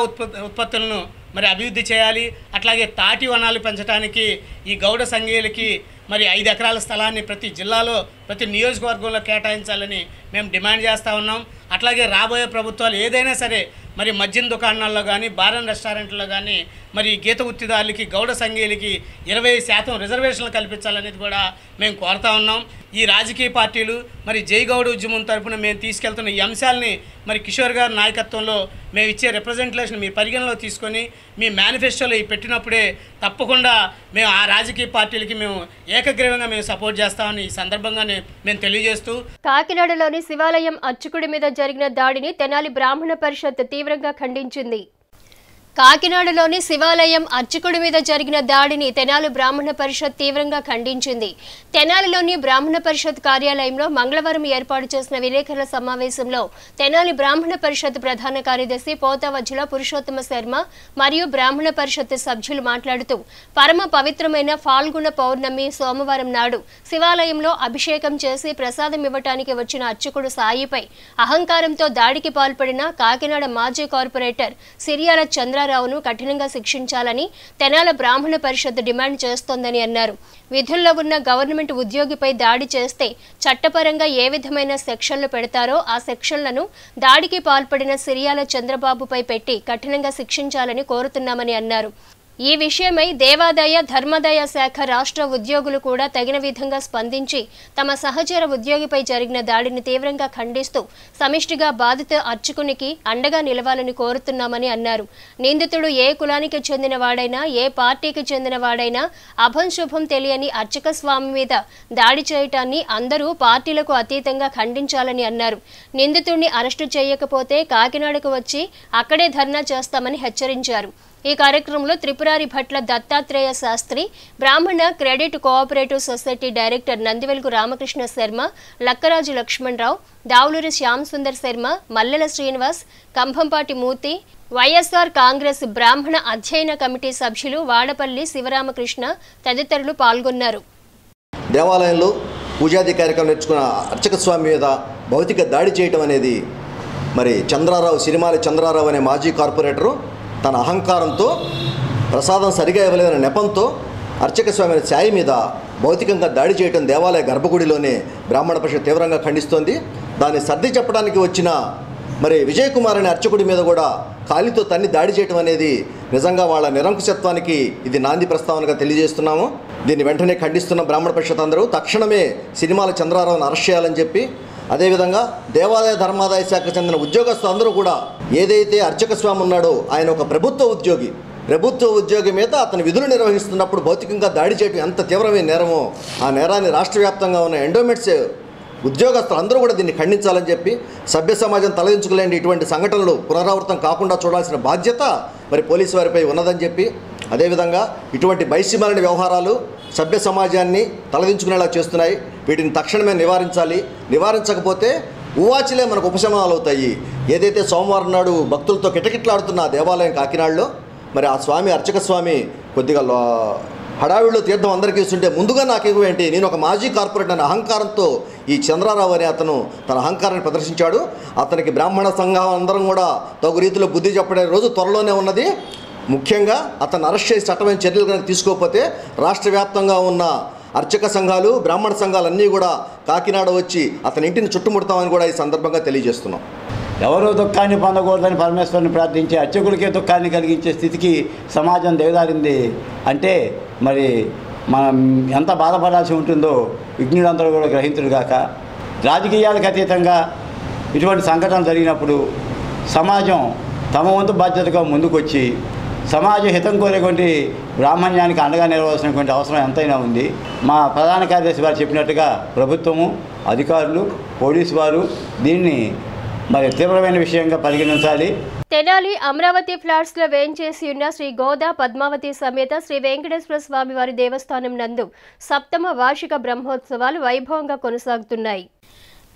ఉత్పత్తులను మరి అభివృద్ధి చేయాలి. అట్లాగే తాటి వనాలు పెంచడానికి ఈ గౌడ సంఘీయులకి మరి 5 ఎకరాల స్థలాన్ని ప్రతి జిల్లాలో ప్రతి నియోజకవర్గంలో కేటాయించాలని మేము డిమాండ్ చేస్తూ ఉన్నాం. అట్లాగే రాబోయే ప్రభుత్వాలు ఏదైనా సరే మరి మద్యం దుకాణాల్లో కానీ బారన్ రెస్టారెంట్లో కానీ మరి గీత వృత్తిదారులకి గౌడ సంఘీయులకి 20% రిజర్వేషన్లు కల్పించాలనేది కూడా మేము కోరుతా ఉన్నాం. ఈ రాజకీయ పార్టీలు మరి జైగౌడ్ ఉద్యమం తరపున మేము తీసుకెళ్తున్న ఈ అంశాలని మరి కిషోర్ గారి నాయకత్వంలో మేము ఇచ్చే రిప్రజెంటేషన్ మీ పరిగణలో తీసుకొని మీ మేనిఫెస్టోలో పెట్టినప్పుడే తప్పకుండా మేము ఆ రాజకీయ పార్టీలకి మేము ఏకగ్రీవంగా మేము సపోర్ట్ చేస్తామని ఈ సందర్భంగా మేము తెలియజేస్తూ కాకినాడలోని శివాలయం అర్చకుడి మీద జరిగిన దాడిని తెనాలి బ్రాహ్మణ పరిషత్ తీవ్రంగా ఖండించింది. కాకినాడలోని శివాలయం అర్చకుడి మీద జరిగిన దాడిని తెనాలి బ్రాహ్మణ పరిషత్ తీవ్రంగా ఖండించింది. తెనాలిలోని బ్రాహ్మణ పరిషత్ కార్యాలయంలో మంగళవారం ఏర్పాటు చేసిన విలేకరుల సమావేశంలో తెనాలి బ్రాహ్మణ పరిషత్ ప్రధాన కార్యదర్శి పోతావజ్జుల పురుషోత్తమ శర్మ మరియు బ్రాహ్మణ పరిషత్ సభ్యులు మాట్లాడుతూ పరమ పవిత్రమైన ఫాల్గుణ పౌర్ణమి సోమవారం నాడు శివాలయంలో అభిషేకం చేసి ప్రసాదం ఇవ్వటానికి వచ్చిన అర్చకుడు సాయిపై అహంకారంతో దాడికి పాల్పడిన కాకినాడ మాజీ కార్పొరేటర్ సిరియాల చంద్రారావును కఠినంగా శిక్షించాలని తెనాల బ్రాహ్మణ పరిషత్ డిమాండ్ చేస్తోందని అన్నారు. విధుల్లో ఉన్న గవర్నమెంట్ ఉద్యోగిపై దాడి చేస్తే చట్టపరంగా ఏ విధమైన సెక్షన్లు పెడతారో ఆ సెక్షన్లను దాడికి పాల్పడిన సిరియాల చంద్రబాబుపై పెట్టి కఠినంగా శిక్షించాలని కోరుతున్నామని అన్నారు. ఈ విషయమై దేవాదాయ ధర్మాదాయ శాఖ రాష్ట్ర ఉద్యోగులు కూడా తగిన విధంగా స్పందించి తమ సహచర ఉద్యోగిపై జరిగిన దాడిని తీవ్రంగా ఖండిస్తూ సమిష్టిగా బాధిత అర్చకునికి అండగా నిలవాలని కోరుతున్నామని అన్నారు. నిందితుడు ఏ కులానికి చెందిన వాడైనా ఏ పార్టీకి చెందిన వాడైనా అభంశుభం తెలియని అర్చక స్వామి మీద దాడి చేయటాన్ని అందరూ పార్టీలకు అతీతంగా ఖండించాలని అన్నారు. నిందితుడిని అరెస్టు చేయకపోతే కాకినాడకు వచ్చి అక్కడే ధర్నా చేస్తామని హెచ్చరించారు. ఈ కార్యక్రమంలో త్రిపురారి భట్ల దత్తాత్రేయ శాస్త్రి, బ్రాహ్మణ credit cooperative society director Nandivelugu Ramakrishna Sharma, Lakkaraju Lakshmanarao, Davuluri Shyam Sundar Sharma, Mallela Srinivas, Kambhampati Murthy, YSR Congress బ్రాహ్మణ అధ్యయన కమిటీ సభ్యులు వాడపల్లి శివరామకృష్ణ తదితరులు పాల్గొన్నారు. దేవాలయంలో పూజాది కార్యక్రమం నేర్చుకున్న అర్చక స్వామి మీద భౌతిక దాడి చేయటం అనేది మరి చంద్రారావు సిరిమాలి చంద్రారావు అనే మాజీ కార్పొరేటరు తన అహంకారంతో ప్రసాదం సరిగా ఇవ్వలేదనే నెపంతో అర్చక స్వామి ఛాయ్ మీద భౌతికంగా దాడి చేయడం దేవాలయ గర్భగుడిలోనే బ్రాహ్మణ పరిషత్ తీవ్రంగా ఖండిస్తోంది. దాన్ని సర్ది చెప్పడానికి వచ్చిన మరి విజయ్ కుమార్ అనే అర్చకుడి మీద కూడా కాలితో తన్ని దాడి చేయడం అనేది నిజంగా వాళ్ళ నిరంకుశత్వానికి ఇది నాంది ప్రస్తావనగా తెలియజేస్తున్నాము. దీన్ని వెంటనే ఖండిస్తున్న బ్రాహ్మణ పరిషత్ అందరూ తక్షణమే సిరిమాల చంద్రారావును అరెస్ట్ చేయాలని చెప్పి, అదేవిధంగా దేవాదాయ ధర్మాదాయ శాఖకు చెందిన ఉద్యోగస్తులు అందరూ కూడా ఏదైతే అర్చక స్వామి ఉన్నాడో ఆయన ఒక ప్రభుత్వ ఉద్యోగి, ప్రభుత్వ ఉద్యోగి మీద అతని విధులు నిర్వహిస్తున్నప్పుడు భౌతికంగా దాడి చేయడం ఎంత తీవ్రమైన నేరమో ఆ నేరాన్ని రాష్ట్ర వ్యాప్తంగా ఉన్న ఎండోమెంట్స్ ఉద్యోగస్తులు అందరూ కూడా దీన్ని ఖండించాలని చెప్పి సభ్య సమాజం తలదించుకోలేని ఇటువంటి సంఘటనలు పునరావృతం కాకుండా చూడాల్సిన బాధ్యత మరి పోలీసు వారిపై ఉన్నదని చెప్పి, అదేవిధంగా ఇటువంటి బైసిమాలిన వ్యవహారాలు సభ్య సమాజాన్ని తలదించుకునేలా చేస్తున్నాయి. వీటిని తక్షణమే నివారించాలి. నివారించకపోతే ఉవాచిలే మనకు ఉపశమనాలు అవుతాయి. ఏదైతే సోమవారం నాడు భక్తులతో కిటకిట్లాడుతున్న దేవాలయం కాకినాడలో మరి ఆ స్వామి అర్చక స్వామి కొద్దిగా హడావిడిలో తీర్థం అందరికీ ఇస్తుంటే ముందుగా నాకు ఇవ్వేంటి, నేను ఒక మాజీ కార్పొరేటర్ అనే అహంకారంతో ఈ చంద్రారావు అనే అతను తన అహంకారాన్ని ప్రదర్శించాడు. అతనికి బ్రాహ్మణ సంఘం అందరం కూడా తగు రీతిలో బుద్ధి చెప్పడే రోజు త్వరలోనే ఉన్నది. ముఖ్యంగా అతను అరెస్ట్ చేసి చట్టమైన చర్యలు కనుక తీసుకోకపోతే రాష్ట్ర వ్యాప్తంగా ఉన్న అర్చక సంఘాలు బ్రాహ్మణ సంఘాలన్నీ కూడా కాకినాడ వచ్చి అతని ఇంటిని చుట్టుముడతామని కూడా ఈ సందర్భంగా తెలియజేస్తున్నాం. ఎవరూ దుఃఖాన్ని పొందకూడదని పరమేశ్వరుని ప్రార్థించే అర్చకులకే దుఃఖాన్ని కలిగించే స్థితికి సమాజం దిగజారింది అంటే మరి మనం ఎంత బాధపడాల్సి ఉంటుందో విజ్ఞులందరూ కూడా గ్రహించుడుగాక. రాజకీయాలకు అతీతంగా ఇటువంటి సంఘటనలు జరిగినప్పుడు సమాజం తమ వంతు బాధ్యతగా ముందుకొచ్చి సమాజ హితం కోరేటువంటి బ్రాహ్మణ్యానికి అండగా నిలవాల్సినటువంటి అవసరం ఎంతైనా ఉంది. మా ప్రధాన కార్యదర్శి వారు చెప్పినట్టుగా ప్రభుత్వము, అధికారులు, పోలీసు వారు దీన్ని మరి తీవ్రమైన విషయంగా పరిగణించాలి. తెనాలి అమరావతి ఫ్లాట్స్ లో వేంచేసి ఉన్న శ్రీ గోదా పద్మావతి సమేత శ్రీ వెంకటేశ్వర స్వామి వారి దేవస్థానం నందు సప్తమ వార్షిక బ్రహ్మోత్సవాలు వైభవంగా కొనసాగుతున్నాయి.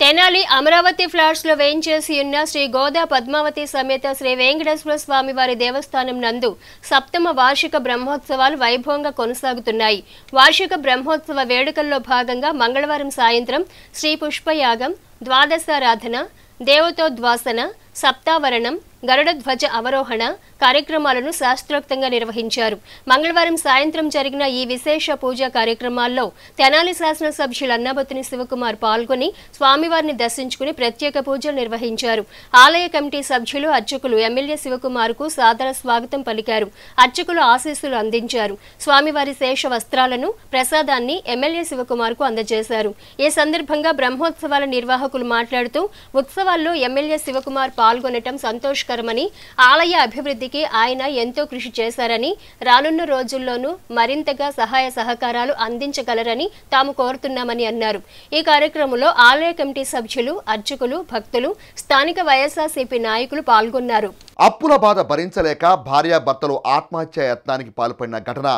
తెనాలి అమరావతి ఫ్లాట్స్ లో వేంచేసి ఉన్న శ్రీ గోదా పద్మావతి సమేత శ్రీ వెంకటేశ్వర స్వామి వారి దేవస్థానం నందు సప్తమ వార్షిక బ్రహ్మోత్సవాలు వైభవంగా కొనసాగుతున్నాయి. వార్షిక బ్రహ్మోత్సవ వేడుకల్లో భాగంగా మంగళవారం సాయంత్రం శ్రీ పుష్పయాగం, ద్వాదశారాధన, దేవతోద్వాసన, సప్తావరణం, గరుడ ధ్వజ అవరోహణ కార్యక్రమాలను శాస్త్రోక్తంగా నిర్వహించారు. మంగళవారం సాయంత్రం జరిగిన ఈ విశేష పూజా కార్యక్రమాల్లో తెనాలి శాసనసభ్యులు అన్నాబత్తుని శివకుమార్ పాల్గొని స్వామివారిని దర్శించుకుని ప్రత్యేక పూజలు నిర్వహించారు. ఆలయ కమిటీ సభ్యులు, అర్చకులు ఎమ్మెల్యే శివకుమార్కు సాదర స్వాగతం పలికారు. అర్చకులు ఆశీస్సులు అందించారు. స్వామివారి శేష వస్త్రాలను, ప్రసాదాన్ని ఎమ్మెల్యే శివకుమార్కు అందజేశారు. ఈ సందర్భంగా బ్రహ్మోత్సవాల నిర్వాహకులు మాట్లాడుతూ ఉత్సవాల్లో ఎమ్మెల్యే శివకుమార్ పాల్గొనటం సంతోషకరమని, ఆలయ అభివృద్ధికి ఆయన ఎంతో కృషి చేశారని, రానున్న రోజుల్లోనూ మరింతగా సహాయ సహకారాలు అందించగలరని తాము కోరుతున్నామని అన్నారు. ఈ కార్యక్రమంలో ఆలయ కమిటీ సభ్యులు, అర్చకులు, భక్తులు, స్థానిక వైఎస్ఆర్సీపీ నాయకులు పాల్గొన్నారు. అప్పుల బాధ భరించలేక భార్యాభర్తలు ఆత్మహత్య యత్నానికి పాల్పడిన ఘటన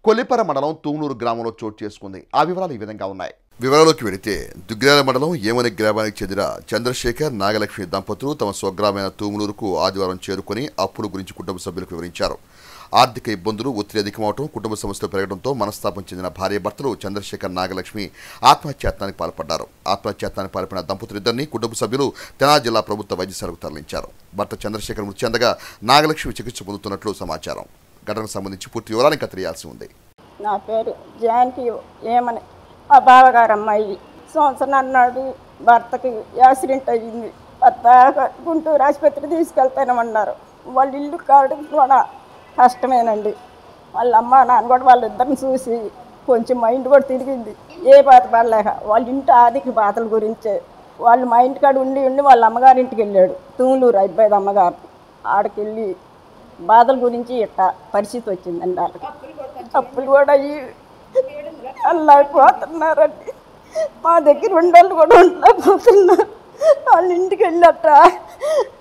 కొల్లిపర మండలం తూనూరు గ్రామంలో చోటు చేసుకుంది. ఆ వివరాలు ఈ విధంగా ఉన్నాయి. వివరాల్లోకి వెళితే దుగ్గిరాల మండలం ఏమని గ్రామానికి చెందిన చంద్రశేఖర్, నాగలక్ష్మి దంపతులు తమ స్వగ్రామైన తూములూరుకు ఆదివారం చేరుకుని అప్పుల గురించి కుటుంబ సభ్యులకు వివరించారు. ఆర్థిక ఇబ్బందులు, ఒత్తిడి అధికమవడం, కుటుంబ సమస్యలు పెరగడంతో మనస్తాపం చెందిన భార్యాభర్తలు చంద్రశేఖర్, నాగలక్ష్మి ఆత్మహత్యాయత్నానికి పాల్పడ్డారు. ఆత్మహత్యాయత్నానికి పాల్పడిన దంపతులిద్దరినీ కుటుంబ సభ్యులు తెనాలి జిల్లా ప్రభుత్వ వైద్యశాలకు తరలించారు. భర్త చంద్రశేఖర్ మృతి చెందగా నాగలక్ష్మి చికిత్స పొందుతున్నట్లు సమాచారం. ఘటనకు సంబంధించి పూర్తి వివరాలు ఇంకా తెలియాల్సి ఉంది. నా పేరు జానకి. ఏమని ఆ బావగారు అమ్మాయి సంవత్సరం అన్నాడు భర్తకి యాక్సిడెంట్ అయ్యింది. భర్త గుంటూరు ఆసుపత్రి తీసుకెళ్తానమన్నారు. వాళ్ళ ఇల్లు కావడం కూడా కష్టమేనండి. వాళ్ళ అమ్మ నాన్న కూడా వాళ్ళిద్దరిని చూసి కొంచెం మైండ్ కూడా తిరిగింది. ఏ బాధ పడలేక వాళ్ళ ఇంటి ఆర్థిక బాధల గురించే వాళ్ళు మా ఇంటికాడ ఉండి వాళ్ళ అమ్మగారింటికి వెళ్ళాడు. తూములూరు అబ్బాయి అమ్మగారు ఆడికి వెళ్ళి బాధల గురించి ఇట్లా పరిస్థితి వచ్చిందండి. వాళ్ళకి అప్పులు కూడా అల్లాడిపోతున్నారండి. మా దగ్గర ఉండళ్ళు కూడా ఉండలేకపోతున్నారు. వాళ్ళ ఇంటికి వెళ్ళట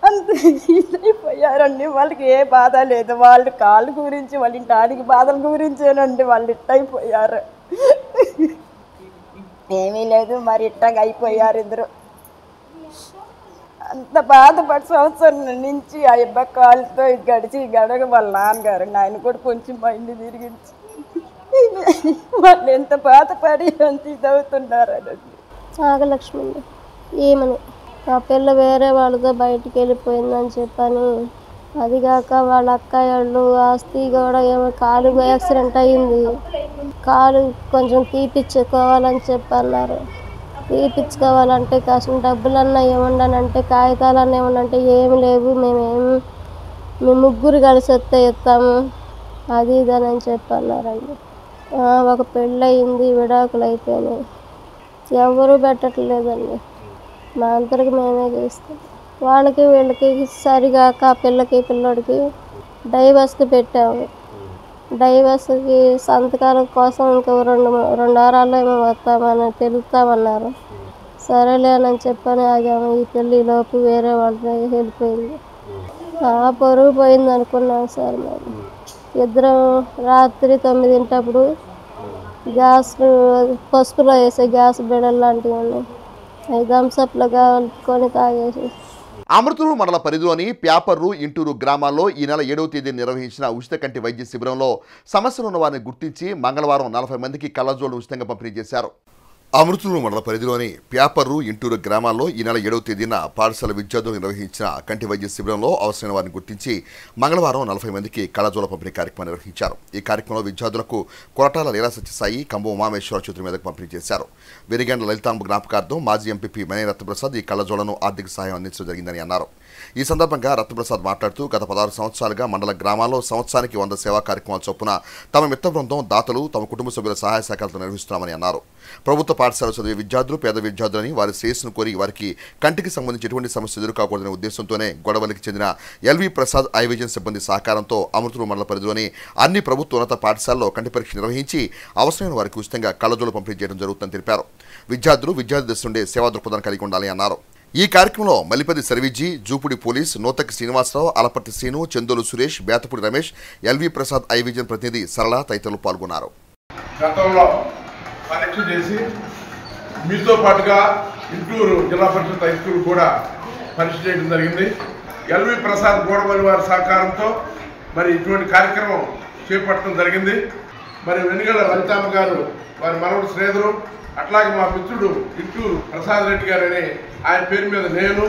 అంత ఇదైపోయారండి. వాళ్ళకి ఏ బాధ లేదు. వాళ్ళ కాళ్ళ గురించి, వాళ్ళ ఇంటి ఆడికి బాధల గురించేనండి వాళ్ళు ఇట్టయిపోయారు. ఏమీ లేదు, మరి ఇట్టగా అయిపోయారు ఇద్దరు. అంత బాధపడి సంవత్సరం నుంచి ఆ అబ్బాయి కాళ్ళతో గడిచి గడగ వాళ్ళ నాన్నగారు ఆయన కూడా కొంచెం మైండ్ తిరిగించి వాళ్ళు ఎంత బాధపడి అంత ఇదవుతున్నారండి. నాగలక్ష్మి ఏమని ఆ పిల్ల వేరే వాళ్ళతో బయటికి వెళ్ళిపోయిందని చెప్పని, అదిగాక వాళ్ళ అక్కయ్యళ్ళు ఆస్తి కూడా ఏమో కాలు యాక్సిడెంట్ అయ్యింది, కాలు కొంచెం తీపిచ్చుకోవాలని చెప్పన్నారు. తీపిచ్చుకోవాలంటే కాసిన డబ్బులన్నా ఏముండనంటే, కాగితాలన్నా ఏముండంటే ఏమి లేవు, మేము ముగ్గురు కలిసి వస్తే ఇస్తాము అది ఇదని చెప్పన్నారండి. ఒక పెళ్ళి అయింది, విడాకులు అయిపోయినాయి, ఎవరు పెట్టట్లేదండి. మా అందరికి మేమే చేస్తాం. వాళ్ళకి వీళ్ళకి సరిగాక పిల్లకి పిల్లోడికి డైవర్స్ పెట్టాము. డైవర్స్కి సంతకాల కోసం ఇంకో రెండు వారాల్లో ఏమో వస్తామని తెలుస్తామన్నారు. సరేలేనని చెప్పని ఆగాము. ఈ పెళ్ళిలోపు వేరే వాళ్ళతో వెళ్ళిపోయింది. పొరుగు పోయింది అనుకున్నాం సార్. మేము ఇద్దరం రాత్రి 9 గ్యాస్ పసుపులో వేసే గ్యాస్ బిడలు లాంటివి ఉన్నాయి. అవి థమ్సప్లో కలుపుకొని తాగేసి. అమృతూరు మండల పరిధిలోని ప్యాపర్రు ఇంటూరు గ్రామాల్లో ఈ నెల 7వ తేదీ నిర్వహించిన ఉచిత కంటి వైద్య శిబిరంలో సమస్యలున్న వారిని గుర్తించి మంగళవారం 40 మందికి కళ్ళజోళ్లు ఉచితంగా పంపిణీ చేశారు. అమృతూరు మండల పరిధిలోని ప్యాపర్రు ఇంటూరు గ్రామాల్లో ఈ నెల 7వ తేదీన పాఠశాల విద్యార్థులు నిర్వహించిన కంటి వైద్య శిబిరంలో అవసరమైన వారిని గుర్తించి మంగళవారం 40 మందికి కళ్ళజోళ్ల పంపిణీ కార్యక్రమం నిర్వహించారు. ఈ కార్యక్రమంలో విద్యార్థులకు కొరటాల లీలా సత్యసాయి, కంబం ఉమామేశ్వర చేతుల మీదకు పంపిణీ చేశారు. వెరిగండ్ల లలితాంబ జ్ఞాపకార్థం మాజీ ఎంపీపీ మనే రత్నప్రసాద్ ఈ కళ్ళజోళ్లను ఆర్థిక సహాయం అందించడం జరిగిందని అన్నారు. ఈ సందర్భంగా రత్నప్రసాద్ మాట్లాడుతూ గత 16 సంవత్సరాలుగా మండల గ్రామాల్లో సంవత్సరానికి 100 సేవా కార్యక్రమాల చొప్పున తమ మిత్ర బృందం దాతలు తమ కుటుంబ సభ్యుల సహాయ సహకారాలతో నిర్వహిస్తున్నామని అన్నారు. ప్రభుత్వ పాఠశాల చదివే విద్యార్థులు పేద విద్యార్థులని వారి శ్రేయస్సును కోరి వారికి కంటికి సంబంధించి ఎటువంటి సమస్య ఎదురుకాకూడదనే ఉద్దేశంతోనే గొడవలికి చెందిన ఎల్వి ప్రసాద్ ఐ విజన్ సిబ్బంది సహకారంతో అమృతూరు మండల పరిధిలోని అన్ని ప్రభుత్వ ఉన్నత పాఠశాలలో కంటి పరీక్ష నిర్వహించి అవసరమైన వారికి ఉచితంగా కళ్ళజోళ్లు పంపిణీ చేయడం జరుగుతుందని తెలిపారు. విద్యార్థులు విద్యార్థి దశ నుండే సేవా దృక్పథాన్ని కలిగి ఉండాలని అన్నారు. ఈ కార్యక్రమంలో Mallipalli Sarviji, Jupudi police, Nutaki Srinivasarao, Alaparthi Srinu, Chandolu Suresh, Bethapudi Ramesh, LV Prasad I vision ప్రతినిధి సరళ తదితరులు పాల్గొన్నారు. గతంలో పరీక్ష చేసి మీతో పాటుగా ఇంటూరు జిల్లా పరిషత్ హై స్కూల్ కూడా పరీక్ష చేయడం జరిగింది. ఎల్వి ప్రసాద్ గోడవల్లి వారి సహకారంతో మరి ఇటువంటి కార్యక్రమం చేపట్టడం జరిగింది. మరి వెనుగళ్ళ లలితామ్మ గారు వారి మనవడు శ్రీధరు, అట్లాగే మా మిత్రుడు ఇంటూరు ప్రసాద్ రెడ్డి గారు అని ఆయన పేరు మీద నేను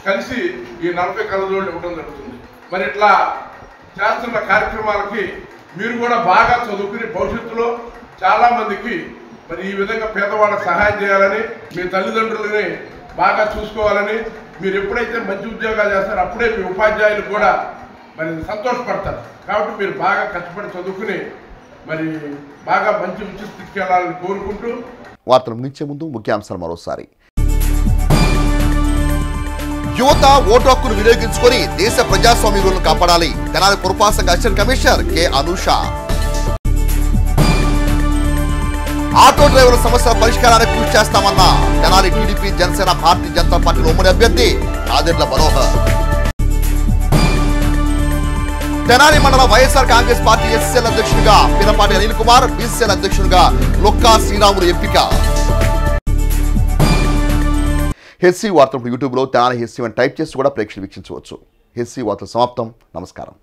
కలిసి ఈ 40 కళ్ళజోళ్ళు ఇవ్వడం జరుగుతుంది. మరి ఇట్లా చేస్తున్న కార్యక్రమాలకి మీరు కూడా బాగా చదువుకుని భవిష్యత్తులో చాలామందికి మరి ఈ విధంగా పేదవాళ్ళకి సహాయం చేయాలని, మీ తల్లిదండ్రులని బాగా చూసుకోవాలని, మీరు ఎప్పుడైతే మంచి ఉద్యోగాలు చేస్తారో అప్పుడే మీ ఉపాధ్యాయులు కూడా మరి సంతోషపడతారు. కాబట్టి మీరు బాగా కష్టపడి చదువుకుని మరి బాగా మంచి ఉच्च స్థితికి వెళ్ళాలని కోరుకుంటూ వార్తలు ముగించే ముందు ముఖ్యాంశాలు మరోసారి. యువత ఓటు హక్కును వినియోగించుకొని దేశ ప్రజాస్వామ్య విలువలను కాపాడాలి. తెనాలి పురపాలక సంఘ assistant commissioner K Anusha. Auto డ్రైవర్ల సమస్యల పరిష్కారానికి కృషి చేస్తామన్న తెనాలి టీడీపీ జనసేన భారతీయ జనతా పార్టీ ఉమ్మడి అభ్యర్థి నాదెండ్ల మనోహర్. తెనాలి మండల వైఎస్ఆర్ కాంగ్రెస్ పార్టీ ఎస్సీఎల్ అధ్యక్షుడిగా పినపాటి అనిల్ కుమార్, బీసీఎల్ అధ్యక్షుడిగా లొక్కా శ్రీరాములు ఎంపిక. హెచ్సీ వార్తలు యూట్యూబ్లో తెనాలి హెచ్సీ అని టైప్ చేసి కూడా ప్రేక్షకులు వీక్షించవచ్చు. హెచ్సీ వార్తలు సమాప్తం. నమస్కారం.